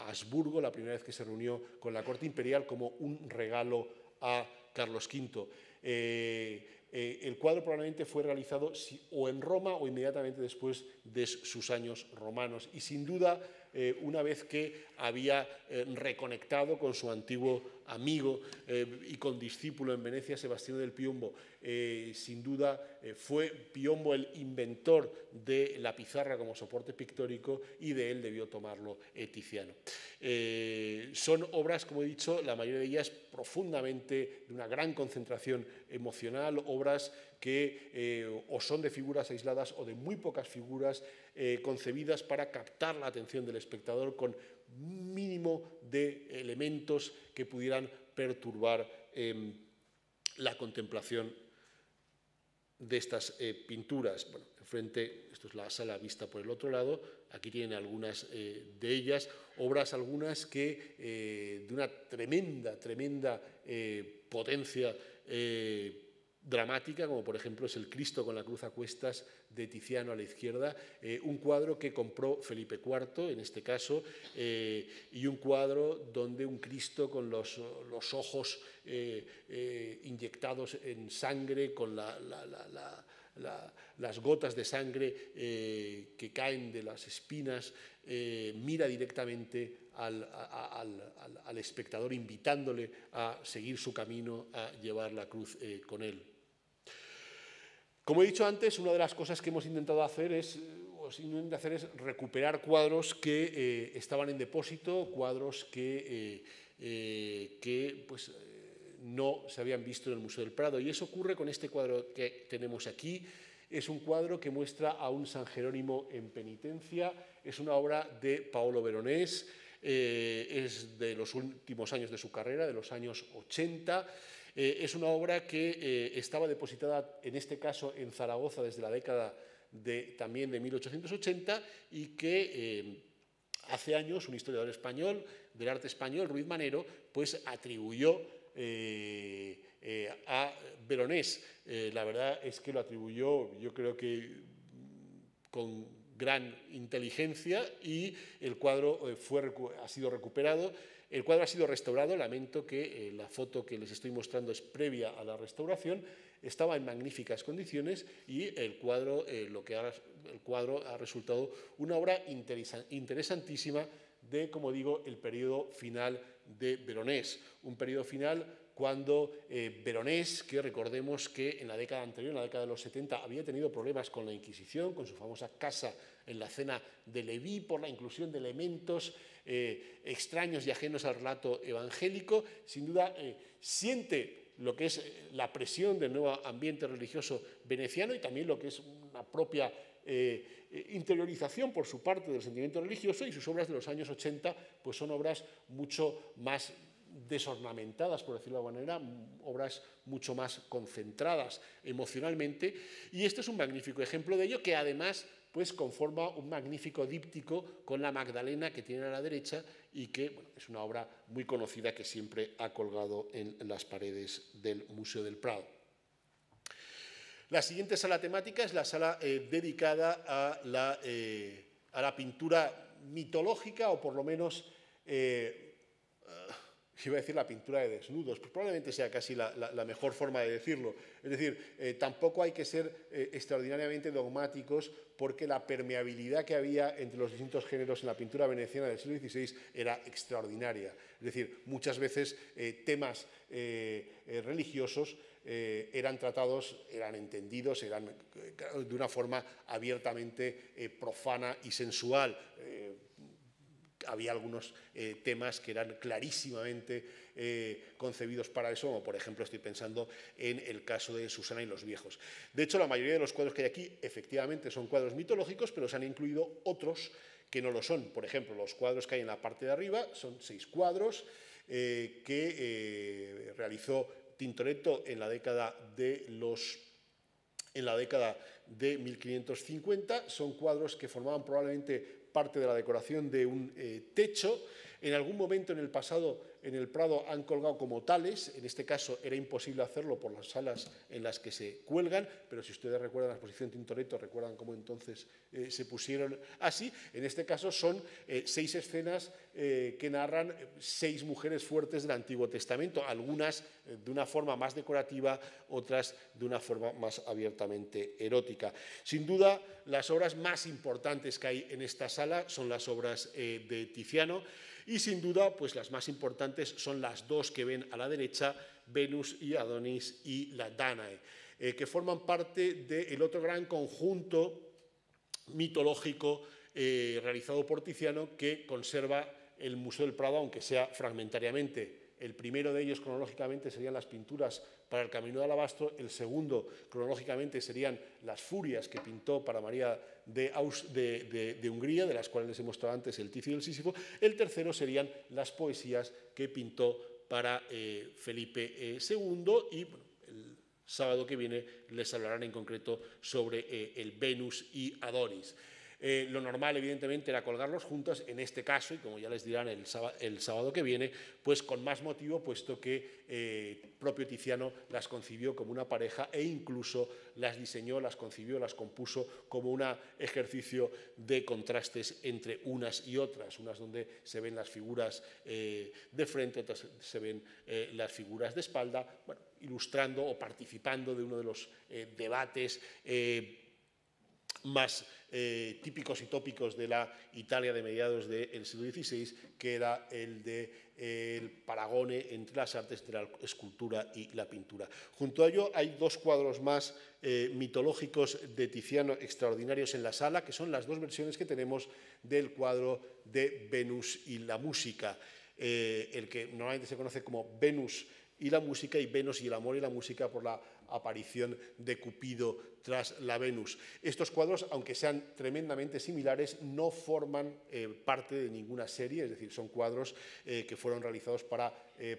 Habsburgo la primera vez que se reunió con la corte imperial como un regalo a Carlos V. El cuadro probablemente fue realizado o en Roma o inmediatamente después de sus años romanos, y sin duda una vez que había reconectado con su antiguo amigo y condiscípulo en Venecia, Sebastiano del Piombo. Sin duda fue Piombo el inventor de la pizarra como soporte pictórico, y de él debió tomarlo Tiziano. Son obras, como he dicho, la mayoría de ellas profundamente de una gran concentración emocional, obras que o son de figuras aisladas o de muy pocas figuras concebidas para captar la atención del espectador con un mínimo de elementos que pudieran perturbar la contemplación de estas pinturas. Bueno, enfrente, esto es la sala vista por el otro lado, aquí tienen algunas de ellas, obras algunas que de una tremenda potencia dramática, como por ejemplo es el Cristo con la cruz a cuestas de Tiziano a la izquierda, un cuadro que compró Felipe IV en este caso, y un cuadro donde un Cristo con los ojos inyectados en sangre, con las gotas de sangre que caen de las espinas, mira directamente al espectador, invitándole a seguir su camino, a llevar la cruz con él. Como he dicho antes, una de las cosas que hemos intentado hacer es recuperar cuadros que estaban en depósito, cuadros que pues, no se habían visto en el Museo del Prado. Y eso ocurre con este cuadro que tenemos aquí. Es un cuadro que muestra a un San Jerónimo en penitencia. Es una obra de Paolo Veronés, es de los últimos años de su carrera, de los años 80. Es una obra que estaba depositada, en este caso, en Zaragoza desde la década también de 1880, y que hace años un historiador español del arte español, Ruiz Manero, pues atribuyó a Veronés. La verdad es que lo atribuyó, yo creo que con gran inteligencia, y el cuadro ha sido recuperado. El cuadro ha sido restaurado. Lamento que la foto que les estoy mostrando es previa a la restauración. Estaba en magníficas condiciones, y el cuadro ha resultado una obra interesantísima de, como digo, el periodo final de Veronés. Un periodo final cuando Veronés, que recordemos que en la década anterior, en la década de los 70, había tenido problemas con la Inquisición, con su famosa casa en la cena de Leví, por la inclusión de elementos extraños y ajenos al relato evangélico. Sin duda siente lo que es la presión del nuevo ambiente religioso veneciano, y también lo que es una propia interiorización por su parte del sentimiento religioso, y sus obras de los años 80 pues son obras mucho más desornamentadas, por decirlo de alguna manera, obras mucho más concentradas emocionalmente, y este es un magnífico ejemplo de ello, que además pues conforma un magnífico díptico con la Magdalena que tiene a la derecha, y que bueno, es una obra muy conocida que siempre ha colgado en las paredes del Museo del Prado. La siguiente sala temática es la sala dedicada a la pintura mitológica, o por lo menos iba a decir la pintura de desnudos, pues probablemente sea casi la mejor forma de decirlo. Es decir, tampoco hay que ser extraordinariamente dogmáticos, porque la permeabilidad que había entre los distintos géneros en la pintura veneciana del siglo XVI era extraordinaria. Es decir, muchas veces temas religiosos eran tratados, eran entendidos, eran de una forma abiertamente profana y sensual. Había algunos temas que eran clarísimamente concebidos para eso, como por ejemplo estoy pensando en el caso de Susana y los viejos. De hecho, la mayoría de los cuadros que hay aquí efectivamente son cuadros mitológicos, pero se han incluido otros que no lo son. Por ejemplo, los cuadros que hay en la parte de arriba son 6 cuadros que realizó Tintoretto en la década de los en la década de 1550. Son cuadros que formaban probablemente parte de la decoración de un techo. En algún momento en el pasado en el Prado han colgado como tales. En este caso era imposible hacerlo por las salas en las que se cuelgan, pero si ustedes recuerdan la exposición Tintoretto, recuerdan cómo entonces se pusieron así. En este caso son 6 escenas que narran 6 mujeres fuertes del Antiguo Testamento, algunas de una forma más decorativa, otras de una forma más abiertamente erótica. Sin duda, las obras más importantes que hay en esta sala son las obras de Tiziano, y sin duda, pues las más importantes son las dos que ven a la derecha, Venus y Adonis y la Danae, que forman parte del otro gran conjunto mitológico realizado por Tiziano, que conserva el Museo del Prado, aunque sea fragmentariamente. El primero de ellos, cronológicamente, serían las pinturas para el Camino de Alabastro. El segundo, cronológicamente, serían las Furias que pintó para María de Hungría, de las cuales les he mostrado antes el Ticio y el Sísifo. El tercero serían las poesías que pintó para Felipe II. Y bueno, el sábado que viene les hablarán en concreto sobre el Venus y Adonis. Lo normal, evidentemente, era colgarlos juntos. En este caso, y como ya les dirán el sábado que viene, pues con más motivo, puesto que propio Tiziano las concibió como una pareja e incluso las diseñó, las concibió, las compuso como un ejercicio de contrastes entre unas y otras, unas donde se ven las figuras de frente, otras se ven las figuras de espalda, bueno, ilustrando o participando de uno de los debates más típicos y tópicos de la Italia de mediados del siglo XVI, que era el del paragone entre las artes de la escultura y la pintura. Junto a ello hay 2 cuadros más mitológicos de Tiziano extraordinarios en la sala, que son las 2 versiones que tenemos del cuadro de Venus y la música, el que normalmente se conoce como Venus y la música, y Venus y el amor y la música, por la aparición de Cupido tras la Venus. Estos cuadros, aunque sean tremendamente similares, no forman parte de ninguna serie, es decir, son cuadros que fueron realizados para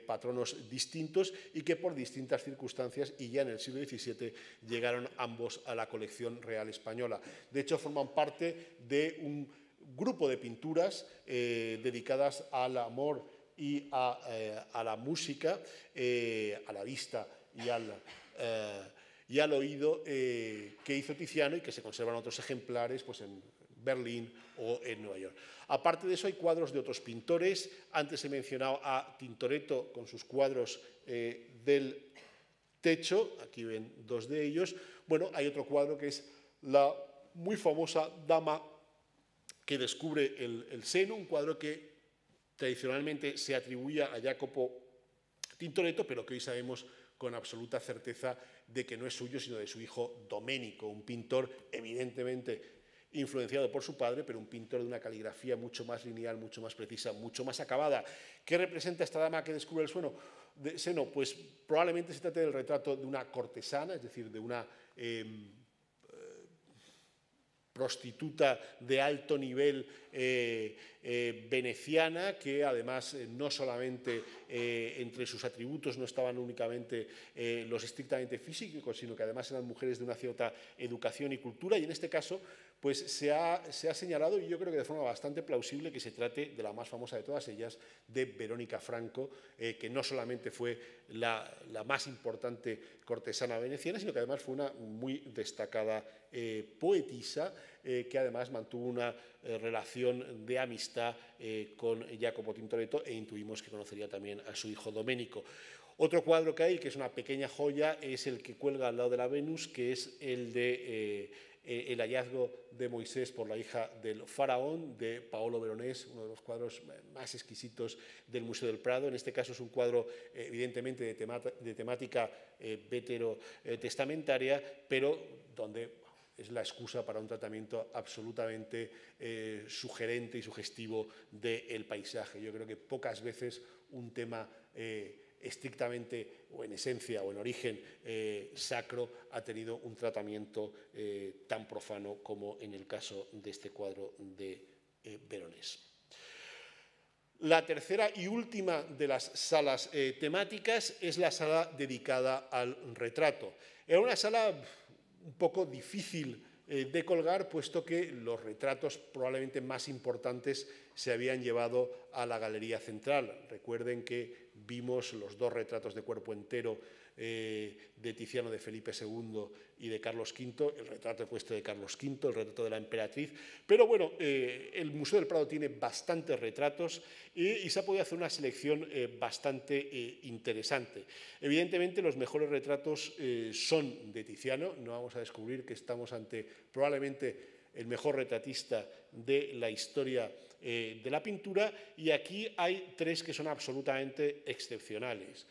patronos distintos y que por distintas circunstancias, y ya en el siglo XVII, llegaron ambos a la colección real española. De hecho, forman parte de un grupo de pinturas dedicadas al amor y a la música, a la vista y al oído, que hizo Tiziano y que se conservan otros ejemplares pues, en Berlín o en Nueva York. Aparte de eso, hay cuadros de otros pintores. Antes he mencionado a Tintoretto con sus cuadros del techo. Aquí ven 2 de ellos. Bueno, hay otro cuadro que es la muy famosa Dama que descubre el seno, un cuadro que tradicionalmente se atribuía a Jacopo Tintoretto, pero que hoy sabemos con absoluta certeza de que no es suyo, sino de su hijo Domenico, un pintor evidentemente influenciado por su padre, pero un pintor de una caligrafía mucho más lineal, mucho más precisa, mucho más acabada. ¿Qué representa esta dama que descubre el seno? Pues probablemente se trate del retrato de una cortesana, es decir, de una prostituta de alto nivel veneciana, que además no solamente entre sus atributos no estaban únicamente los estrictamente físicos, sino que además eran mujeres de una cierta educación y cultura, y en este caso pues se ha señalado, y yo creo que de forma bastante plausible, que se trate de la más famosa de todas ellas, de Verónica Franco, que no solamente fue la más importante cortesana veneciana, sino que además fue una muy destacada poetisa, que además mantuvo una relación de amistad con Jacopo Tintoretto, e intuimos que conocería también a su hijo Domenico. Otro cuadro que hay, que es una pequeña joya, es el que cuelga al lado de la Venus, que es el de el hallazgo de Moisés por la hija del faraón, de Paolo Veronés, uno de los cuadros más exquisitos del Museo del Prado. En este caso es un cuadro evidentemente de temática veterotestamentaria, pero donde es la excusa para un tratamiento absolutamente sugerente y sugestivo del paisaje. Yo creo que pocas veces un tema estrictamente o en esencia o en origen sacro ha tenido un tratamiento tan profano como en el caso de este cuadro de Veronés. La tercera y última de las salas temáticas es la sala dedicada al retrato. Era una sala un poco difícil de colgar, puesto que los retratos probablemente más importantes se habían llevado a la galería central. Recuerden que vimos los 2 retratos de cuerpo entero de Tiziano de Felipe II y de Carlos V, el retrato ecuestre de Carlos V, el retrato de la emperatriz. Pero bueno, el Museo del Prado tiene bastantes retratos y se ha podido hacer una selección bastante interesante. Evidentemente, los mejores retratos son de Tiziano. No vamos a descubrir que estamos ante probablemente el mejor retratista de la historia de la pintura, y aquí hay 3 que son absolutamente excepcionales.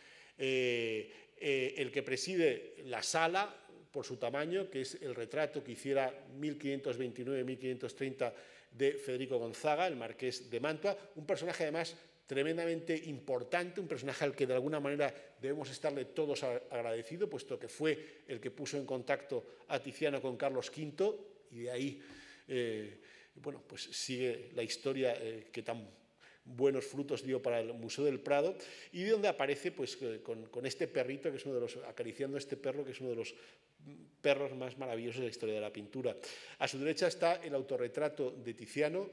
El que preside la sala, por su tamaño, que es el retrato que hiciera 1529-1530 de Federico Gonzaga, el marqués de Mantua, un personaje además tremendamente importante, un personaje al que de alguna manera debemos estarle todos agradecidos, puesto que fue el que puso en contacto a Tiziano con Carlos V, y de ahí bueno, pues sigue la historia que tan buenos frutos dio para el Museo del Prado, y de donde aparece pues, con este perrito, que es uno de los, acariciando a este perro, que es uno de los perros más maravillosos de la historia de la pintura. A su derecha está el autorretrato de Tiziano,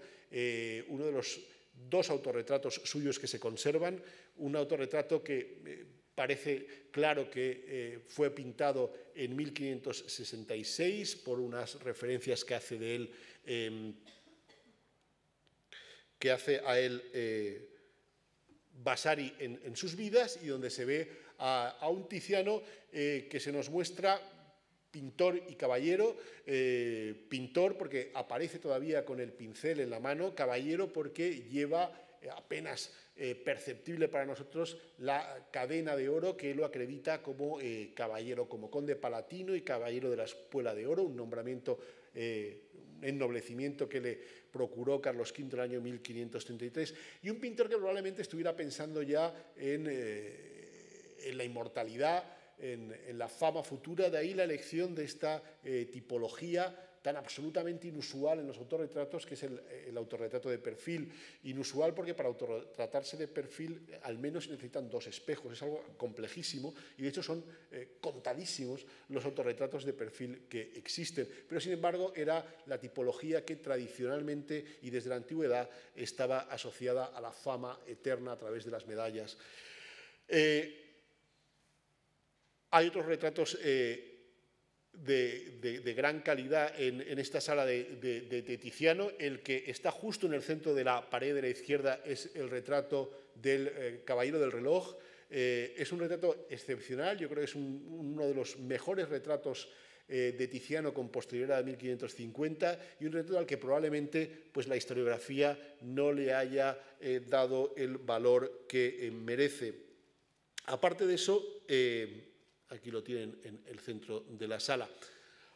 uno de los 2 autorretratos suyos que se conservan, un autorretrato que parece claro que fue pintado en 1566 por unas referencias que hace de él, Vasari en sus vidas, y donde se ve a un Tiziano que se nos muestra pintor y caballero, pintor porque aparece todavía con el pincel en la mano, caballero porque lleva apenas perceptible para nosotros la cadena de oro que lo acredita como caballero, como conde palatino y caballero de la Espuela de Oro, un nombramiento, un ennoblecimiento que le procuró Carlos V en el año 1533, y un pintor que probablemente estuviera pensando ya en la inmortalidad, en la fama futura. De ahí la elección de esta tipología tan absolutamente inusual en los autorretratos, que es el autorretrato de perfil. Inusual porque para autorretratarse de perfil al menos necesitan 2 espejos, es algo complejísimo, y de hecho son contadísimos los autorretratos de perfil que existen, pero sin embargo era la tipología que tradicionalmente y desde la antigüedad estaba asociada a la fama eterna a través de las medallas. Hay otros retratos de gran calidad en esta sala de Tiziano. El que está justo en el centro de la pared de la izquierda es el retrato del Caballero del Reloj. Es un retrato excepcional, yo creo que es uno de los mejores retratos de Tiziano con posterioridad a 1550, y un retrato al que probablemente pues, la historiografía no le haya dado el valor que merece. Aparte de eso, aquí lo tienen en el centro de la sala.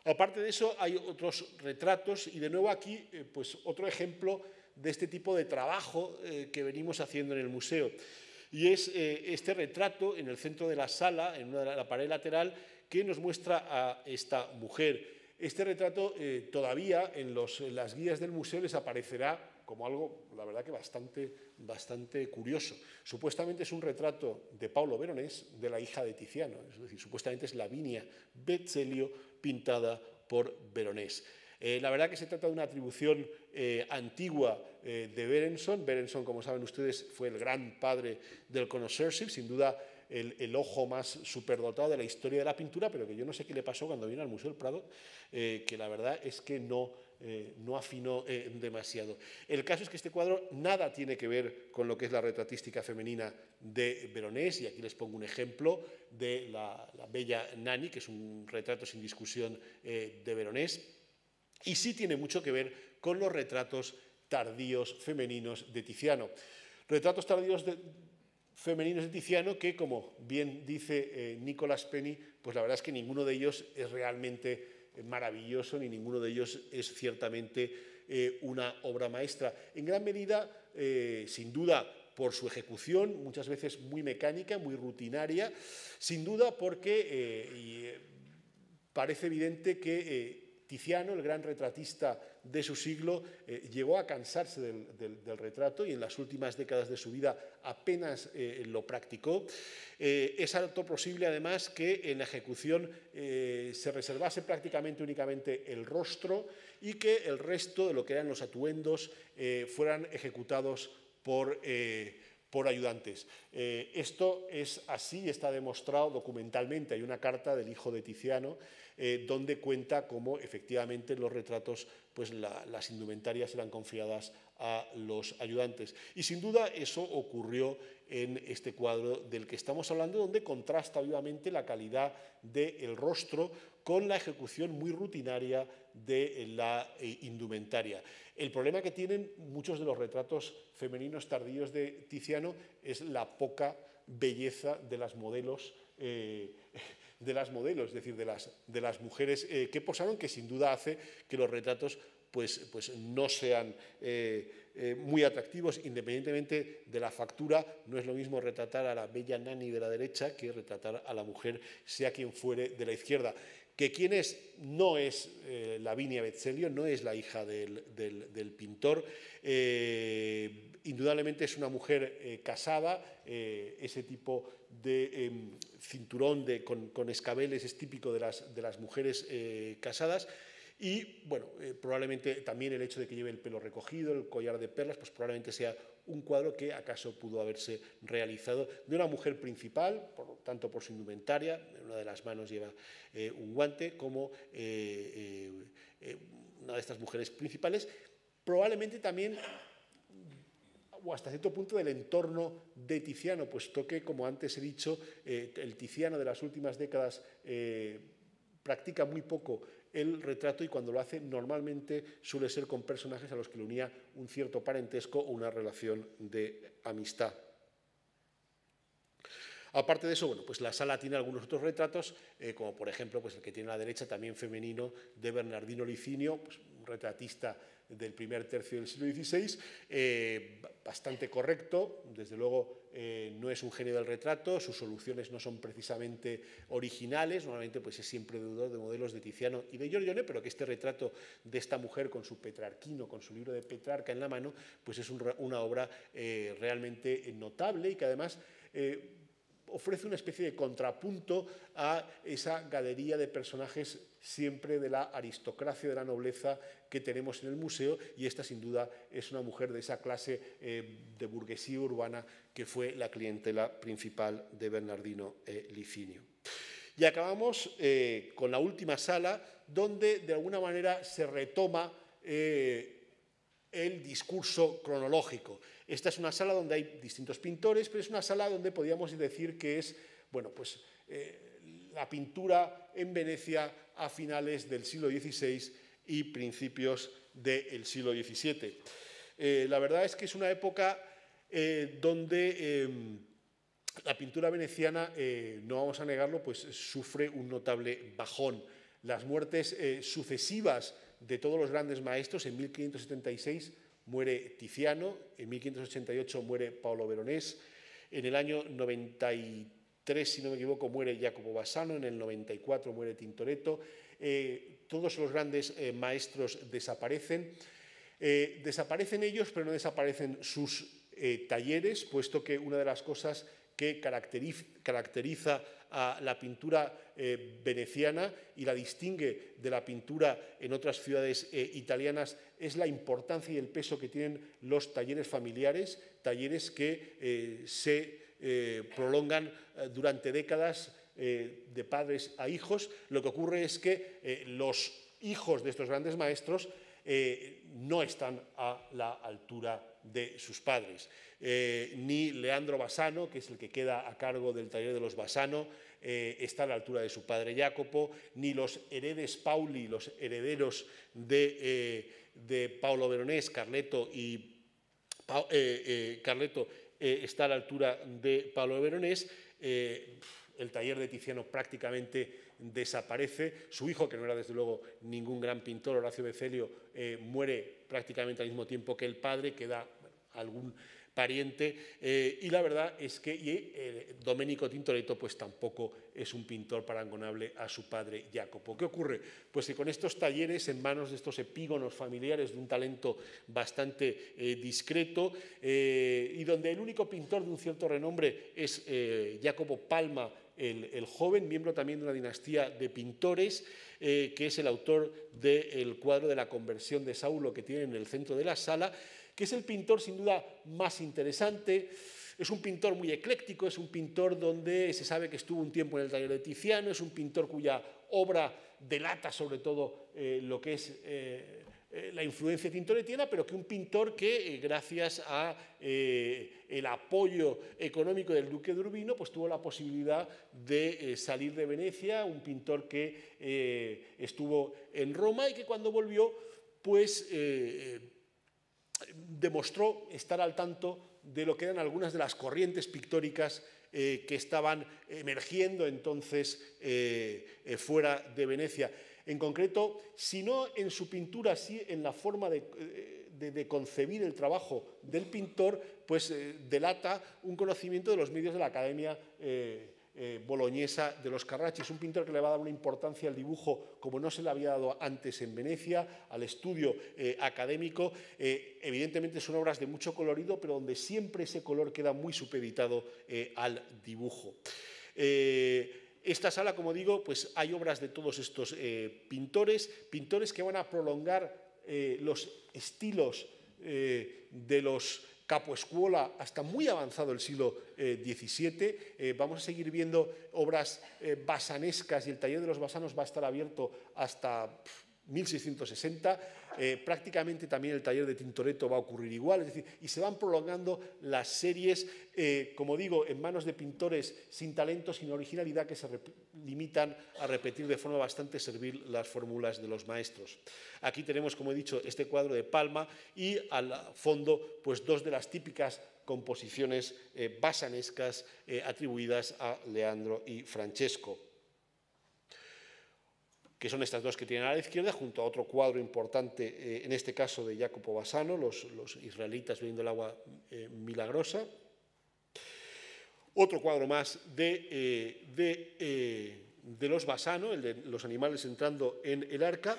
Aparte de eso, hay otros retratos, y de nuevo aquí pues otro ejemplo de este tipo de trabajo que venimos haciendo en el museo. Y es este retrato en el centro de la sala, en la pared lateral, que nos muestra a esta mujer. Este retrato todavía en las guías del museo les aparecerá como algo, la verdad que bastante curioso. Supuestamente es un retrato de Paulo Veronés, de la hija de Tiziano, es decir, supuestamente es Lavinia Betzellio pintada por Veronés. La verdad que se trata de una atribución antigua de Berenson. Berenson, como saben ustedes, fue el gran padre del connoisseurship, sin duda el ojo más superdotado de la historia de la pintura, pero que yo no sé qué le pasó cuando vino al Museo del Prado, que la verdad es que no afinó demasiado. El caso es que este cuadro nada tiene que ver con lo que es la retratística femenina de Veronés, y aquí les pongo un ejemplo de la bella Nani, que es un retrato sin discusión de Veronés, y sí tiene mucho que ver con los retratos tardíos femeninos de Tiziano. Retratos tardíos femeninos de Tiziano que, como bien dice Nicolas Penny, pues la verdad es que ninguno de ellos es realmente maravilloso, ni ninguno de ellos es ciertamente una obra maestra. En gran medida, sin duda, por su ejecución, muchas veces muy mecánica, muy rutinaria, sin duda porque parece evidente que Tiziano, el gran retratista de su siglo, llegó a cansarse del retrato y en las últimas décadas de su vida apenas lo practicó. Es alto posible, además, que en la ejecución se reservase prácticamente únicamente el rostro y que el resto de lo que eran los atuendos fueran ejecutados por ayudantes. Esto es así, está demostrado documentalmente. Hay una carta del hijo de Tiziano donde cuenta cómo efectivamente los retratos, pues las indumentarias eran confiadas a los ayudantes. Y sin duda eso ocurrió en este cuadro del que estamos hablando, donde contrasta vivamente la calidad del rostro con la ejecución muy rutinaria de la indumentaria. El problema que tienen muchos de los retratos femeninos tardíos de Tiziano es la poca belleza de las modelos, es decir, de las mujeres que posaron, que sin duda hace que los retratos pues no sean muy atractivos, independientemente de la factura. No es lo mismo retratar a la bella Nani de la derecha que retratar a la mujer, sea quien fuere, de la izquierda. Que quien es, no es Lavinia Bezzelio, no es la hija del pintor, indudablemente es una mujer casada, ese tipo de cinturón con escabeles es típico de las mujeres casadas. Y, bueno, probablemente también el hecho de que lleve el pelo recogido, el collar de perlas, pues probablemente sea un cuadro que acaso pudo haberse realizado de una mujer principal, tanto por su indumentaria, en una de las manos lleva un guante, como una de estas mujeres principales, probablemente también, o hasta cierto punto, del entorno de Tiziano, puesto que, como antes he dicho, el Tiziano de las últimas décadas practica muy poco el retrato y cuando lo hace normalmente suele ser con personajes a los que le unía un cierto parentesco o una relación de amistad. Aparte de eso, bueno, pues la sala tiene algunos otros retratos, como por ejemplo pues el que tiene a la derecha, también femenino, de Bernardino Licinio, pues un retratista del primer tercio del siglo XVI, bastante correcto. Desde luego no es un genio del retrato, sus soluciones no son precisamente originales, normalmente pues es siempre deudor de modelos de Tiziano y de Giorgione, pero que este retrato de esta mujer con su Petrarquino, con su libro de Petrarca en la mano, pues es una obra realmente notable y que además ofrece una especie de contrapunto a esa galería de personajes siempre de la aristocracia, de la nobleza que tenemos en el museo, y esta sin duda es una mujer de esa clase de burguesía urbana que fue la clientela principal de Bernardino Licinio. Y acabamos con la última sala, donde de alguna manera se retoma el discurso cronológico. Esta es una sala donde hay distintos pintores, pero es una sala donde podríamos decir que es, bueno, pues la pintura en Venecia a finales del siglo XVI y principios del siglo XVII. La verdad es que es una época donde la pintura veneciana, no vamos a negarlo, pues sufre un notable bajón. Las muertes sucesivas de todos los grandes maestros. En 1576 muere Tiziano, en 1588 muere Paolo Veronés, en el año 93, si no me equivoco, muere Jacopo Bassano, en el 94 muere Tintoretto. Todos los grandes maestros desaparecen. Desaparecen ellos, pero no desaparecen sus talleres, puesto que una de las cosas que caracteriza a la pintura veneciana y la distingue de la pintura en otras ciudades italianas es la importancia y el peso que tienen los talleres familiares, talleres que se prolongan durante décadas de padres a hijos. Lo que ocurre es que los hijos de estos grandes maestros no están a la altura de sus padres. Ni Leandro Bassano, que es el que queda a cargo del taller de los Bassano, está a la altura de su padre Jacopo, ni los heredes Pauli, los herederos de Paolo Veronés, Carleto está a la altura de Paolo Veronés. El taller de Tiziano prácticamente desaparece. Su hijo, que no era desde luego ningún gran pintor, Horacio Bezzelio, muere prácticamente al mismo tiempo que el padre, queda algún pariente, y la verdad es que Domenico Tintoretto pues tampoco es un pintor parangonable a su padre Jacopo. ¿Qué ocurre? Pues que con estos talleres en manos de estos epígonos familiares de un talento bastante discreto, y donde el único pintor de un cierto renombre es Jacopo Palma, el joven, miembro también de una dinastía de pintores, que es el autor del cuadro de la conversión de Saulo que tiene en el centro de la sala, que es el pintor sin duda más interesante. Es un pintor muy ecléctico, es un pintor donde se sabe que estuvo un tiempo en el taller de Tiziano, es un pintor cuya obra delata sobre todo lo que es la influencia tintoretiana, pero que un pintor que, gracias a el apoyo económico del duque de Urbino, pues tuvo la posibilidad de salir de Venecia, un pintor que estuvo en Roma y que cuando volvió, pues demostró estar al tanto de lo que eran algunas de las corrientes pictóricas que estaban emergiendo entonces fuera de Venecia. En concreto, si no en su pintura, sí en la forma de concebir el trabajo del pintor, pues delata un conocimiento de los medios de la Academia boloñesa de los Carracci. Es un pintor que le va a dar una importancia al dibujo como no se le había dado antes en Venecia, al estudio académico. Evidentemente son obras de mucho colorido, pero donde siempre ese color queda muy supeditado al dibujo. Esta sala, como digo, pues hay obras de todos estos pintores que van a prolongar los estilos de los Capoescuola hasta muy avanzado el siglo XVII. Vamos a seguir viendo obras basanescas y el taller de los basanos va a estar abierto hasta 1660. Prácticamente también el taller de Tintoretto va a ocurrir igual, es decir, y se van prolongando las series, como digo, en manos de pintores sin talento, sin originalidad, que se limitan a repetir de forma bastante servil las fórmulas de los maestros. Aquí tenemos, como he dicho, este cuadro de Palma y al fondo, pues dos de las típicas composiciones basanescas atribuidas a Leandro y Francesco, que son estas dos que tienen a la izquierda, junto a otro cuadro importante, en este caso de Jacopo Bassano, los israelitas bebiendo el agua milagrosa. Otro cuadro más de los Bassano, el de los animales entrando en el arca.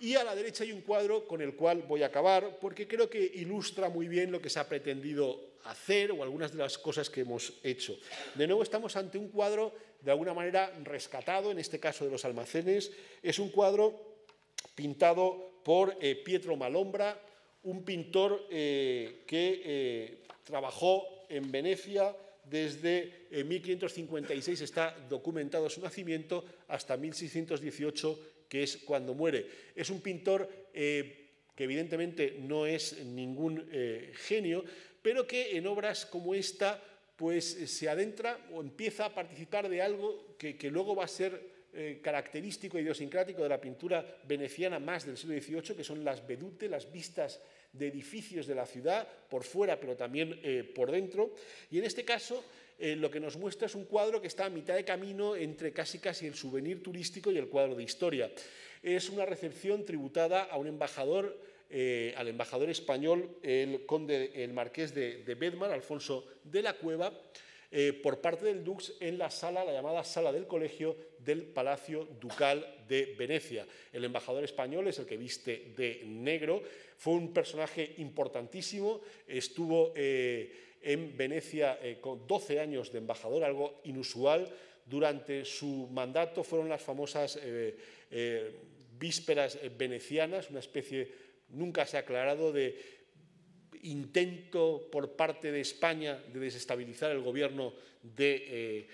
Y a la derecha hay un cuadro con el cual voy a acabar, porque creo que ilustra muy bien lo que se ha pretendido hacer o algunas de las cosas que hemos hecho. De nuevo estamos ante un cuadro de alguna manera rescatado, en este caso de los almacenes. Es un cuadro pintado por Pietro Malombra, un pintor que trabajó en Venecia desde 1556, está documentado su nacimiento, hasta 1618, que es cuando muere. Es un pintor que evidentemente no es ningún genio, pero que en obras como esta pues se adentra o empieza a participar de algo que luego va a ser característico e idiosincrático de la pintura veneciana más del siglo XVIII, que son las vedute, las vistas de edificios de la ciudad, por fuera pero también por dentro. Y en este caso lo que nos muestra es un cuadro que está a mitad de camino entre casi el souvenir turístico y el cuadro de historia. Es una recepción tributada a un embajador, al embajador español, el marqués de Bedmar, Alfonso de la Cueva, por parte del Dux en la sala, la llamada Sala del Colegio del Palacio Ducal de Venecia. El embajador español es el que viste de negro, fue un personaje importantísimo, estuvo en Venecia con 12 años de embajador, algo inusual. Durante su mandato fueron las famosas vísperas venecianas, una especie, nunca se ha aclarado, de intento por parte de España de desestabilizar el gobierno de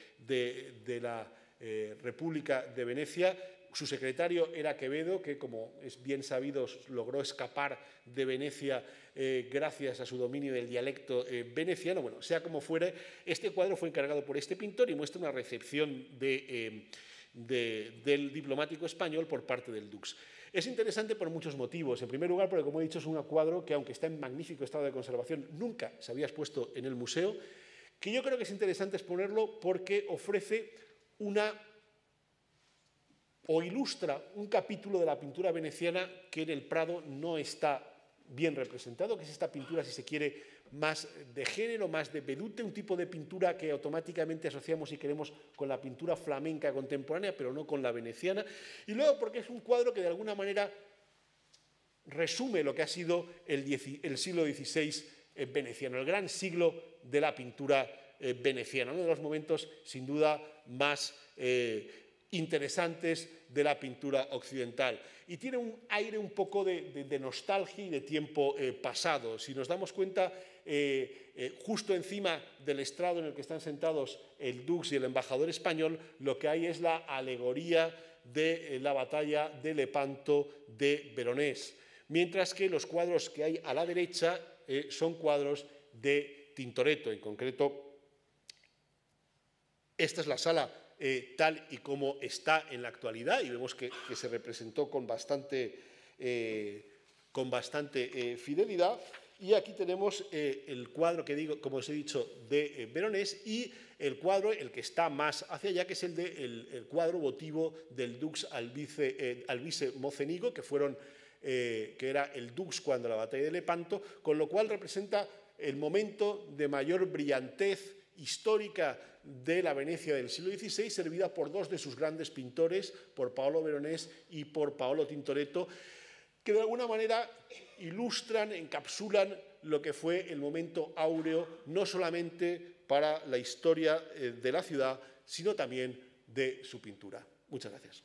la República de Venecia. Su secretario era Quevedo, que, como es bien sabido, logró escapar de Venecia gracias a su dominio del dialecto veneciano. Bueno, sea como fuere, este cuadro fue encargado por este pintor y muestra una recepción del diplomático español por parte del Dux. Es interesante por muchos motivos. En primer lugar, porque, como he dicho, es un cuadro que, aunque está en magnífico estado de conservación, nunca se había expuesto en el museo, que yo creo que es interesante exponerlo porque ofrece o ilustra un capítulo de la pintura veneciana que en el Prado no está bien representado, que es esta pintura, si se quiere, más de género, más de vedute, un tipo de pintura que automáticamente asociamos, si queremos, con la pintura flamenca contemporánea, pero no con la veneciana. Y luego porque es un cuadro que de alguna manera resume lo que ha sido el siglo XVI veneciano, el gran siglo de la pintura veneciana, uno de los momentos sin duda más interesantes de la pintura occidental. Y tiene un aire un poco de nostalgia y de tiempo pasado. Si nos damos cuenta, justo encima del estrado en el que están sentados el dux y el embajador español, lo que hay es la alegoría de la batalla de Lepanto de Veronés, mientras que los cuadros que hay a la derecha son cuadros de Tintoretto. En concreto, esta es la sala tal y como está en la actualidad, y vemos que se representó con bastante fidelidad. Y aquí tenemos el cuadro que digo, como os he dicho, de Veronés, y el cuadro, el que está más hacia allá, que es el cuadro votivo del dux Alvise Mocenigo, que era el dux cuando la batalla de Lepanto, con lo cual representa el momento de mayor brillantez histórica de la Venecia del siglo XVI, servida por dos de sus grandes pintores, por Paolo Veronés y por Paolo Tintoretto, que de alguna manera ilustran, encapsulan lo que fue el momento áureo, no solamente para la historia de la ciudad, sino también de su pintura. Muchas gracias.